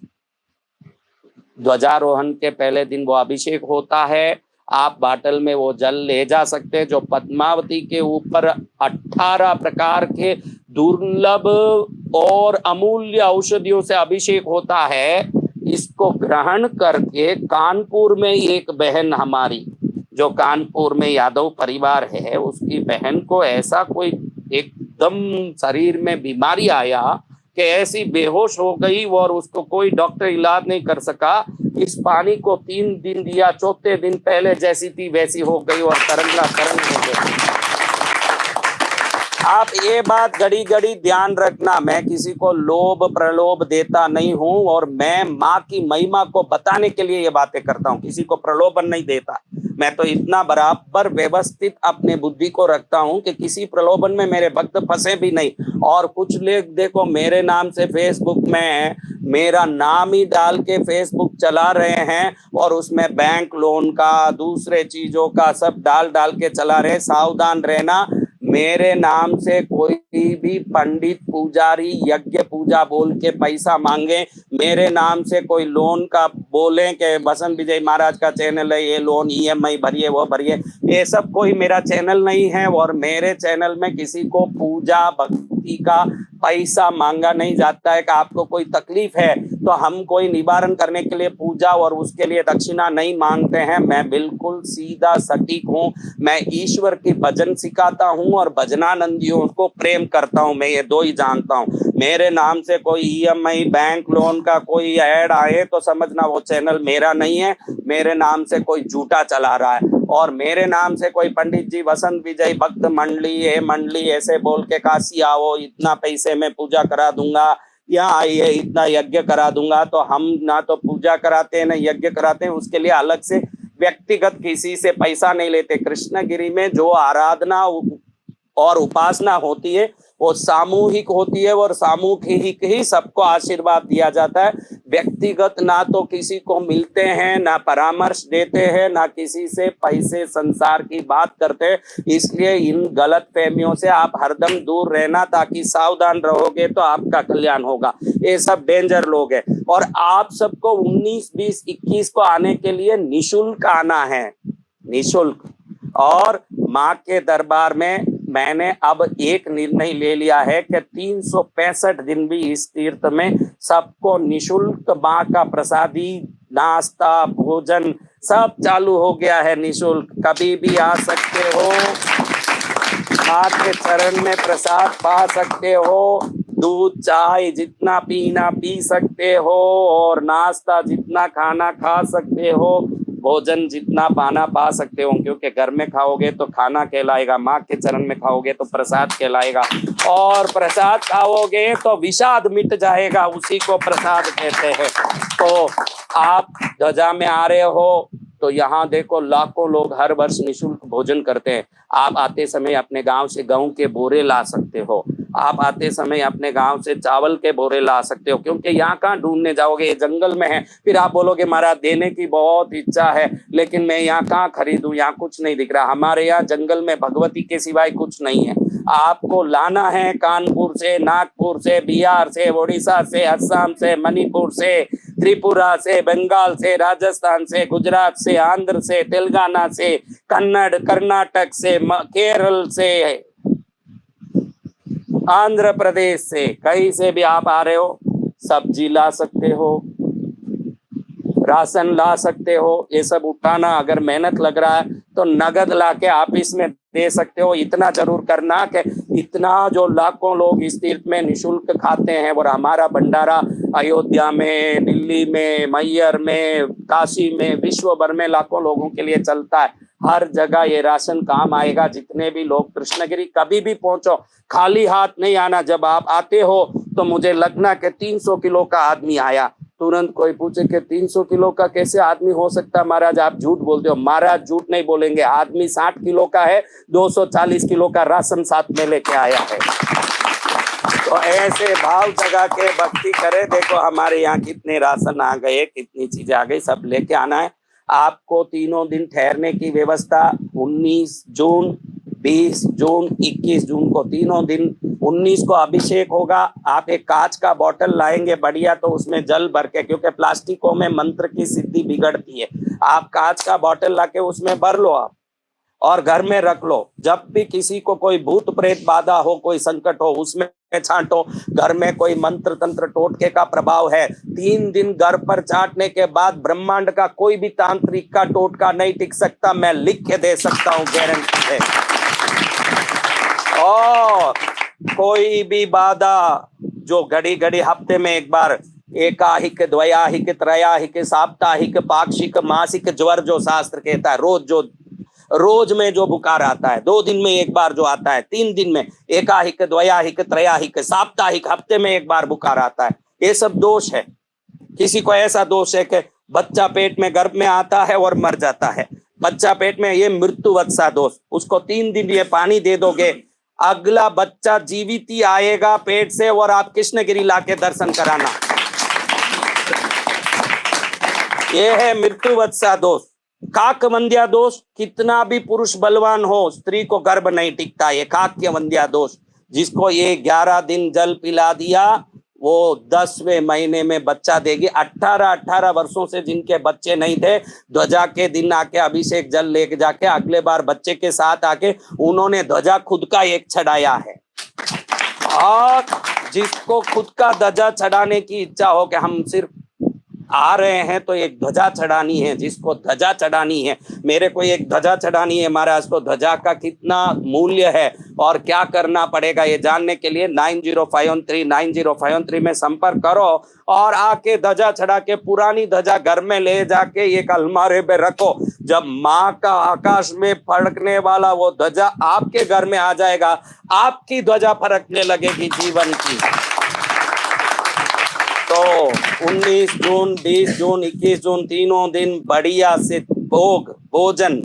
S1: ध्वजारोहण के पहले दिन वो अभिषेक होता है। आप बाटल में वो जल ले जा सकते हैं, जो पद्मावती के ऊपर 18 प्रकार के दुर्लभ और अमूल्य औषधियों से अभिषेक होता है। इसको ग्रहण करके कानपुर में एक बहन हमारी, जो कानपुर में यादव परिवार है, उसकी बहन को ऐसा कोई एकदम शरीर में बीमारी आया कि ऐसी बेहोश हो गई और उसको कोई डॉक्टर इलाज नहीं कर सका। इस पानी को 3 दिन दिया, चौथे दिन पहले जैसी थी वैसी हो गई और तरंगा तरंग हो गई। आप ये बात घड़ी घड़ी ध्यान रखना, मैं किसी को लोभ प्रलोभ देता नहीं हूं और मैं माँ की महिमा को बताने के लिए ये बातें करता हूं, किसी को प्रलोभन नहीं देता। मैं तो इतना बराबर व्यवस्थित अपने बुद्धि को रखता हूं कि किसी प्रलोभन में मेरे भक्त फंसे भी नहीं। और कुछ लोग देखो मेरे नाम से फेसबुक में मेरा नाम ही डाल के फेसबुक चला रहे हैं और उसमें बैंक लोन का दूसरे चीजों का सब डाल डाल के चला रहे। सावधान रहना, मेरे नाम से कोई भी पंडित पुजारी यज्ञ पूजा बोल के पैसा मांगे, मेरे नाम से कोई लोन का बोले कि बसंत विजय महाराज का चैनल है, ये लोन EMI भरिए वो भरिए, ये सब कोई मेरा चैनल नहीं है। और मेरे चैनल में किसी को पूजा भक्ति का पैसा मांगा नहीं जाता है कि आपको कोई तकलीफ है तो हम कोई निवारण करने के लिए पूजा और उसके लिए दक्षिणा नहीं मांगते हैं। मैं बिल्कुल सीधा सटीक हूँ, मैं ईश्वर की भजन सिखाता हूँ और भजनानंदियों को प्रेम करता हूँ, मैं ये दो ही जानता हूँ। मेरे नाम से कोई EMI बैंक लोन का कोई ऐड आए तो समझना वो चैनल मेरा नहीं है, मेरे नाम से कोई झूठा चला रहा है। और मेरे नाम से कोई पंडित जी वसंत विजय भक्त मंडली ये मंडली ऐसे बोल के काशी आओ, इतना पैसे में पूजा करा दूंगा, यहाँ आइए इतना यज्ञ करा दूंगा, तो हम ना तो पूजा कराते हैं ना यज्ञ कराते हैं, उसके लिए अलग से व्यक्तिगत किसी से पैसा नहीं लेते। कृष्णगिरी में जो आराधना और उपासना होती है वो सामूहिक होती है और सामूहिक ही सबको आशीर्वाद दिया जाता है। व्यक्तिगत ना तो किसी को मिलते हैं, ना परामर्श देते हैं, ना किसी से पैसे संसार की बात करते हैं। इसलिए इन गलत फहमियों से आप हरदम दूर रहना, ताकि सावधान रहोगे तो आपका कल्याण होगा। ये सब डेंजर लोग हैं। और आप सबको 19, 20, 21 को आने के लिए निशुल्क आना है, निशुल्क। और माँ के दरबार में मैंने अब एक निर्णय ले लिया है कि 365 दिन भी इस तीर्थ में सबको निशुल्क माँ का प्रसादी नाश्ता भोजन सब चालू हो गया है, निशुल्क। कभी भी आ सकते हो, माँ के चरण में प्रसाद पा सकते हो, दूध चाय जितना पीना पी सकते हो और नाश्ता जितना खाना खा सकते हो, भोजन जितना पाना पा सकते हो। क्योंकि घर में खाओगे तो खाना कहलाएगा, माँ के चरण में खाओगे तो प्रसाद कहलाएगा, और प्रसाद खाओगे तो विषाद मिट जाएगा, उसी को प्रसाद कहते हैं। तो आप ध्वजा में आ रहे हो तो यहाँ देखो लाखों लोग हर वर्ष निशुल्क भोजन करते हैं। आप आते समय अपने गांव से गेहूं के बोरे ला सकते हो, आप आते समय अपने गांव से चावल के बोरे ला सकते हो, क्योंकि यहाँ कहाँ ढूंढने जाओगे, ये जंगल में है। फिर आप बोलोगे महाराज देने की बहुत इच्छा है लेकिन मैं यहाँ कहाँ खरीदूं, यहाँ कुछ नहीं दिख रहा। हमारे यहाँ जंगल में भगवती के सिवाय कुछ नहीं है। आपको लाना है कानपुर से, नागपुर से, बिहार से, उड़ीसा से, असम से, मणिपुर से, त्रिपुरा से, बंगाल से, राजस्थान से, गुजरात से, आंध्र से, तेलंगाना से, कन्नड़ कर्नाटक से, केरल से, आंध्र प्रदेश से, कहीं से भी आप आ रहे हो, सब्जी ला सकते हो, राशन ला सकते हो। ये सब उठाना अगर मेहनत लग रहा है तो नगद ला के आप इसमें दे सकते हो। इतना जरूर करना कि इतना जो लाखों लोग इस तीर्थ में निशुल्क खाते हैं, और हमारा भंडारा अयोध्या में, दिल्ली में, मैयर में, काशी में, विश्व भर में लाखों लोगों के लिए चलता है। हर जगह ये राशन काम आएगा। जितने भी लोग कृष्णगिरी कभी भी पहुंचो, खाली हाथ नहीं आना। जब आप आते हो तो मुझे लगना कि 300 किलो का आदमी आया, तुरंत कोई पूछे कि 300 किलो का कैसे आदमी हो सकता है महाराज, आप झूठ बोलते हो। महाराज झूठ नहीं बोलेंगे, आदमी 60 किलो का है, 240 किलो का राशन साथ में लेके आया है। तो ऐसे भाव जगा के भक्ति करे। देखो हमारे यहाँ कितने राशन आ गए, कितनी चीजें आ गई, सब लेके आना है। आपको 3 दिन ठहरने की व्यवस्था 19 जून, 20 जून, 21 जून को 3 दिन। 19 को अभिषेक होगा। आप एक कांच का बोतल लाएंगे बढ़िया, तो उसमें जल भर के, क्योंकि प्लास्टिकों में मंत्र की सिद्धि बिगड़ती है, आप कांच का बोतल लाके उसमें भर लो आप और घर में रख लो। जब भी किसी को कोई भूत प्रेत बाधा हो, कोई संकट हो, उसमें छांटो। घर में कोई मंत्र तंत्र टोटके का प्रभाव है, 3 दिन घर पर छांटने के बाद ब्रह्मांड का कोई भी तांत्रिक का टोटका नहीं टिक सकता। मैं लिख के दे सकता हूँ, गारंटी है। और कोई भी बाधा जो घड़ी घड़ी हफ्ते में एक बार, एकाहिक, द्वयाहिक, त्रयाहिक, साप्ताहिक, पाक्षिक, मासिक ज्वर जो शास्त्र कहता है, रोज जो रोज में जो बुखार आता है, 2 दिन में एक बार जो आता है, 3 दिन में, एकाहिक, द्वयाहिक, त्रयाहिक, साप्ताहिक, हफ्ते में एक बार बुखार आता है, ये सब दोष है। किसी को ऐसा दोष है कि बच्चा पेट में गर्भ में आता है और मर जाता है, बच्चा पेट में, ये मृत्युवत्सा दोष। उसको 3 दिन ये पानी दे दोगे, अगला बच्चा जीवित ही आएगा पेट से, और आप कृष्णगिरी लाके दर्शन कराना। ये है मृत्युवत्सा दोष। काकवंद्या दोष, कितना भी पुरुष बलवान हो, स्त्री को गर्भ नहीं टिकता, ये काक्यवंद्या दोष। जिसको ये 11 दिन जल पिला दिया, वो 10वें महीने में बच्चा देगी। 18 वर्षों से जिनके बच्चे नहीं थे, ध्वजा के दिन आके अभिषेक जल लेके जाके अगले बार बच्चे के साथ आके उन्होंने ध्वजा खुद का एक चढ़ाया है। और जिसको खुद का ध्वजा चढ़ाने की इच्छा हो कि हम सिर्फ आ रहे हैं तो एक ध्वजा चढ़ानी है, जिसको ध्वजा चढ़ानी है, मेरे को एक ध्वजा चढ़ानी है महाराज, तो ध्वजा का कितना मूल्य है और क्या करना पड़ेगा, ये जानने के लिए 9053 में संपर्क करो और आके ध्वजा चढ़ा के पुरानी ध्वजा घर में ले जाके एक अलमारे पे रखो। जब माँ का आकाश में फड़कने वाला वो ध्वजा आपके घर में आ जाएगा, आपकी ध्वजा फड़कने लगेगी जीवन की। तो 19 जून, 20 जून, 21 जून, तीनों दिन बढ़िया से भोजन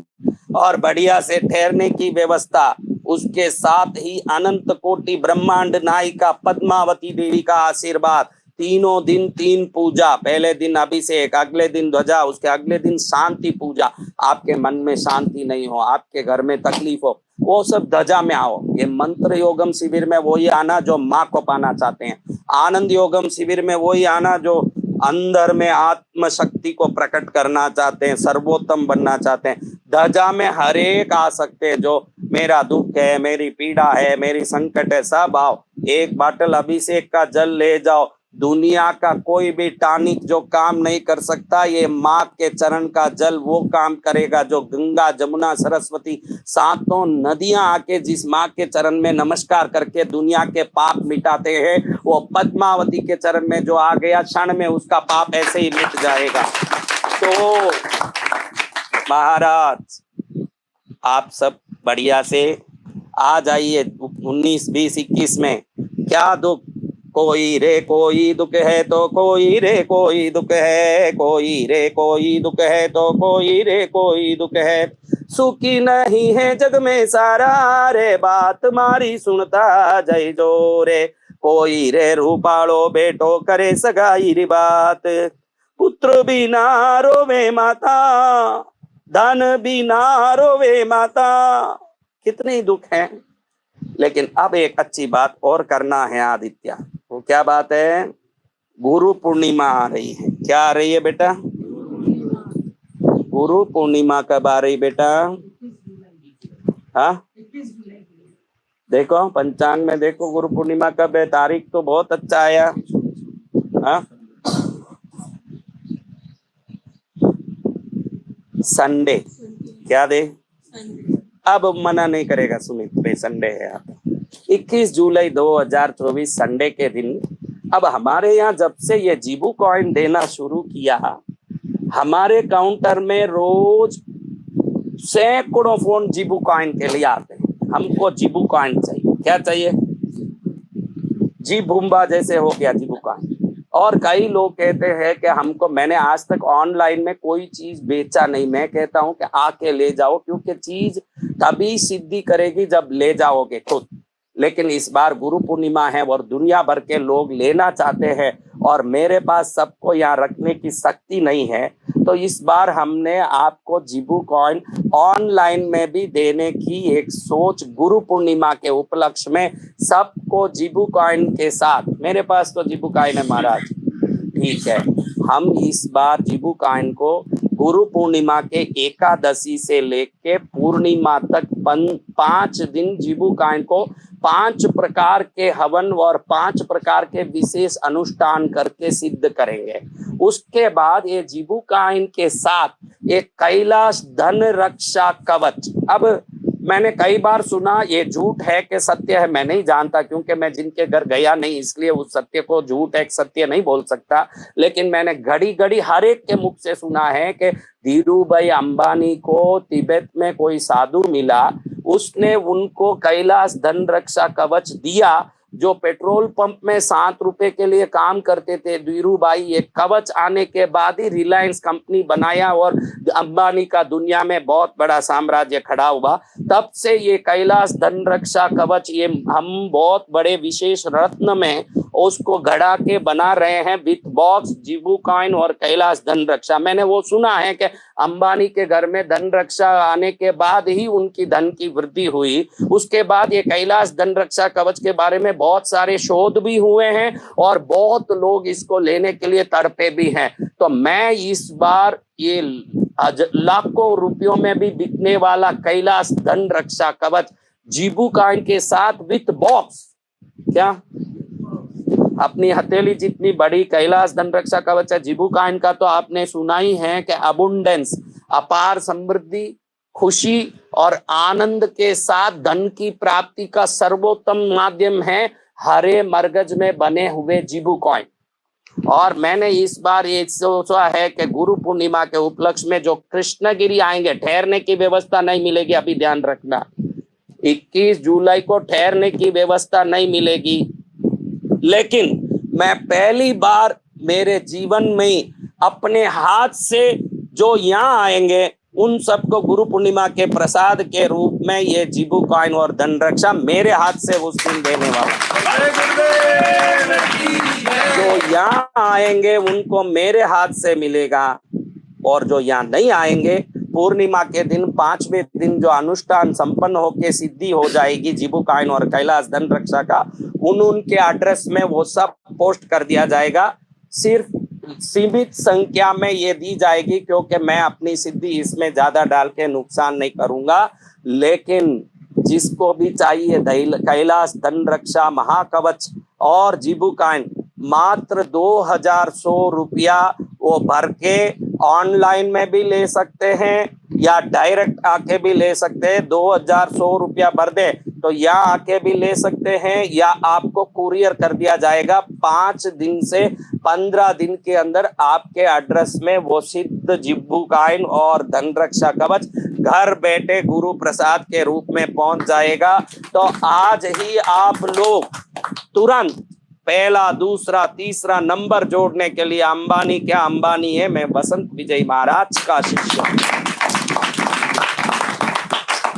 S1: और बढ़िया से ठहरने की व्यवस्था, उसके साथ ही अनंत कोटि ब्रह्मांड नायिका पद्मावती देवी का आशीर्वाद, तीनों दिन 3 पूजा, पहले दिन अभिषेक, अगले दिन ध्वजा, उसके अगले दिन शांति पूजा। आपके मन में शांति नहीं हो, आपके घर में तकलीफ हो, वो सब ध्वजा में आओ। ये मंत्र योगम शिविर में वही आना जो माँ को पाना चाहते हैं, आनंद योगम शिविर में वही आना जो अंदर में आत्म शक्ति को प्रकट करना चाहते हैं, सर्वोत्तम बनना चाहते हैं। ध्वजा में हर एक आ सकते हैं, जो मेरा दुख है, मेरी पीड़ा है, मेरी संकट है, सब आओ। एक बाटल अभिषेक का जल ले जाओ, दुनिया का कोई भी टॉनिक जो काम नहीं कर सकता, ये माँ के चरण का जल वो काम करेगा। जो गंगा, जमुना, सरस्वती, 7 नदियां आके जिस माँ के चरण में नमस्कार करके दुनिया के पाप मिटाते हैं, वो पद्मावती के चरण में जो आ गया, क्षण में उसका पाप ऐसे ही मिट जाएगा। तो महाराज आप सब बढ़िया से आ जाइए 19, 20, 21 में। क्या दुख, कोई रे कोई दुख है तो कोई रे कोई दुख है, कोई रे कोई दुख है तो कोई रे कोई दुख है। सुखी नहीं है जग में सारा रे, बात मारी सुनता जय जोरे। कोई रे रूपालो बेटो करे सगाई री बात, पुत्र बिना रोवे माता, धन बिना रोवे माता। कितने दुख हैं, लेकिन अब एक अच्छी बात और करना है आदित्य। वो क्या बात है? गुरु पूर्णिमा आ रही है। क्या आ रही है बेटा? गुरु पूर्णिमा कब आ रही बेटा? हाँ, देखो पंचांग में देखो गुरु पूर्णिमा कब है। तारीख तो बहुत अच्छा आया। हाँ, संडे। क्या दे? अब मना नहीं करेगा सुमित भाई, संडे है। आप 21 जुलाई 2024 संडे के दिन, अब हमारे यहाँ जब से ये जीबू कॉइन देना शुरू किया, हमारे काउंटर में रोज सैकड़ों फोन जीबू कॉइन के लिए आते हैं। हमको जीबू कॉइन चाहिए। क्या चाहिए? जी भूम्बा जैसे हो गया जीबू कॉइन। और कई लोग कहते हैं कि हमको, मैंने आज तक ऑनलाइन में कोई चीज बेचा नहीं। मैं कहता हूं कि आके ले जाओ, क्योंकि चीज तभी सिद्धि करेगी जब ले जाओगे खुद। लेकिन इस बार गुरु पूर्णिमा है और दुनिया भर के लोग लेना चाहते हैं, और मेरे पास सबको यहाँ रखने की शक्ति नहीं है। तो इस बार हमने आपको जीबू कॉइन ऑनलाइन में भी देने की एक सोच, गुरु पूर्णिमा के उपलक्ष्य में सबको जीबू कॉइन के साथ। मेरे पास तो जीबू कॉइन है महाराज, ठीक है। हम इस बार जीबू कॉइन को गुरु पूर्णिमा के एकादशी से लेके पूर्णिमा तक 5 दिन जीबू कॉइन को 5 प्रकार के हवन और 5 प्रकार के विशेष अनुष्ठान करके सिद्ध करेंगे। उसके बाद ये जीबू कॉइन के साथ एक कैलाश धन रक्षा कवच। अब मैंने कई बार सुना ये झूठ है कि सत्य है, मैं नहीं जानता क्योंकि मैं जिनके घर गया नहीं, इसलिए उस सत्य को झूठ है सत्य नहीं बोल सकता। लेकिन मैंने घड़ी घड़ी हर एक के मुख से सुना है कि धीरूभाई अंबानी को तिब्बत में कोई साधु मिला, उसने उनको कैलाश धन रक्षा कवच दिया। जो पेट्रोल पंप में 7 रुपए के लिए काम करते थे धीरूभाई, ये कवच आने के बाद ही रिलायंस कंपनी बनाया और अंबानी का दुनिया में बहुत बड़ा साम्राज्य खड़ा हुआ। तब से ये कैलाश धन रक्षा कवच ये हम बहुत बड़े विशेष रत्न में उसको गढ़ा के बना रहे हैं विथ बॉक्स, जीबू कॉइन और कैलाश धन रक्षा। मैंने वो सुना है कि अंबानी के घर में धन रक्षा आने के बाद ही उनकी धन की वृद्धि हुई। उसके बाद ये कैलाश धन रक्षा कवच के बारे में बहुत सारे शोध भी हुए हैं और बहुत लोग इसको लेने के लिए तड़पे भी हैं। तो मैं इस बार ये लाखों रुपयों में भी बिकने वाला कैलाश धन रक्षा कवच जीबू कॉइन के साथ विथ बॉक्स, क्या अपनी हथेली जितनी बड़ी कैलाश धन रक्षा कवच है जीबू कॉइन का, तो आपने सुना ही है कि अबुंडेंस, अपार समृद्धि, खुशी और आनंद के साथ धन की प्राप्ति का सर्वोत्तम माध्यम है हरे मरगज में बने हुए जीबू कॉइन। और मैंने इस बार ये सोचा है कि गुरु पूर्णिमा के उपलक्ष्य में जो कृष्णगिरी आएंगे, ठहरने की व्यवस्था नहीं मिलेगी, अभी ध्यान रखना। 21 जुलाई को ठहरने की व्यवस्था नहीं मिलेगी, लेकिन मैं पहली बार मेरे जीवन में अपने हाथ से जो यहाँ आएंगे उन सबको गुरु पूर्णिमा के प्रसाद के रूप में ये जीबू कॉइन और धन रक्षा मेरे हाथ से उस दिन देने वाला। जो यहाँ आएंगे उनको मेरे हाथ से मिलेगा, और जो यहाँ नहीं आएंगे पूर्णिमा के दिन 5वें दिन जो अनुष्ठान संपन्न होके सिद्धि हो जाएगी जीबू कॉइन और कैलाश धन रक्षा का, उनके एड्रेस में वो सब पोस्ट कर दिया जाएगा। सिर्फ सीमित संख्या में ये दी जाएगी क्योंकि मैं अपनी सिद्धि इसमें ज्यादा डाल के नुकसान नहीं करूंगा। लेकिन जिसको भी चाहिए कैलाश धन रक्षा महाकवच और जीबू कॉइन मात्र 2100 रुपया वो भर के ऑनलाइन में भी ले सकते हैं या डायरेक्ट आके भी ले सकते हैं। 2100 रुपया भर दे तो यहाँ आके भी ले सकते हैं या आपको कुरियर कर दिया जाएगा। 5 दिन से 15 दिन के अंदर आपके एड्रेस में वो सिद्ध जीबू कॉइन और धन रक्षा कवच घर बैठे गुरु प्रसाद के रूप में पहुंच जाएगा। तो आज ही आप लोग तुरंत पहला, दूसरा, तीसरा नंबर जोड़ने के लिए, अंबानी क्या अंबानी है, मैं बसंत विजय महाराज का शिष्य हूं।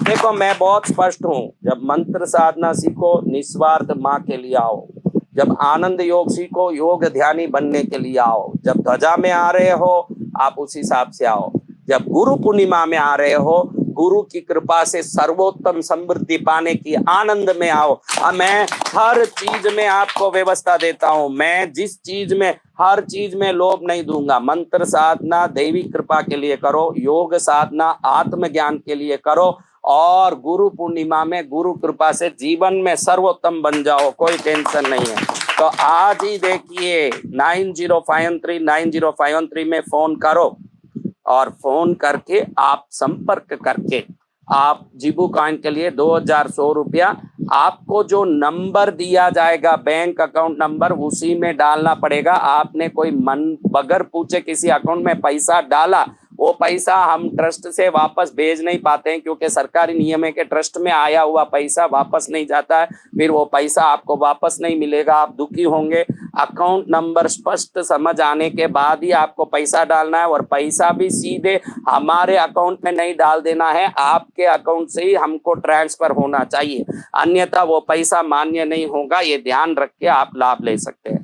S1: देखो मैं बहुत स्पष्ट हूं, जब मंत्र साधना सीखो निस्वार्थ माँ के लिए आओ, जब आनंद योग सीखो योग ध्यानी बनने के लिए आओ, जब ध्वजा में आ रहे हो आप उस हिसाब से आओ, जब गुरु पूर्णिमा में आ रहे हो गुरु की कृपा से सर्वोत्तम समृद्धि पाने की आनंद में आओ। मैं हर चीज में आपको व्यवस्था देता हूं, मैं जिस चीज में हर चीज में लोभ नहीं दूंगा। मंत्र साधना दैवी कृपा के लिए करो, योग साधना आत्मज्ञान के लिए करो और गुरु पूर्णिमा में गुरु कृपा से जीवन में सर्वोत्तम बन जाओ, कोई टेंशन नहीं है। तो आज ही देखिए 9053 में फोन करो और फोन करके आप संपर्क करके आप जीबू कॉइन के लिए 2100 रुपया आपको जो नंबर दिया जाएगा बैंक अकाउंट नंबर उसी में डालना पड़ेगा। आपने कोई मन बगैर पूछे किसी अकाउंट में पैसा डाला, वो पैसा हम ट्रस्ट से वापस भेज नहीं पाते हैं क्योंकि सरकारी नियम है कि ट्रस्ट में आया हुआ पैसा वापस नहीं जाता है, फिर वो पैसा आपको वापस नहीं मिलेगा, आप दुखी होंगे। अकाउंट नंबर स्पष्ट समझ आने के बाद ही आपको पैसा डालना है और पैसा भी सीधे हमारे अकाउंट में नहीं डाल देना है, आपके अकाउंट से ही हमको ट्रांसफर होना चाहिए, अन्यथा वो पैसा मान्य नहीं होगा। ये ध्यान रख के आप लाभ ले सकते हैं।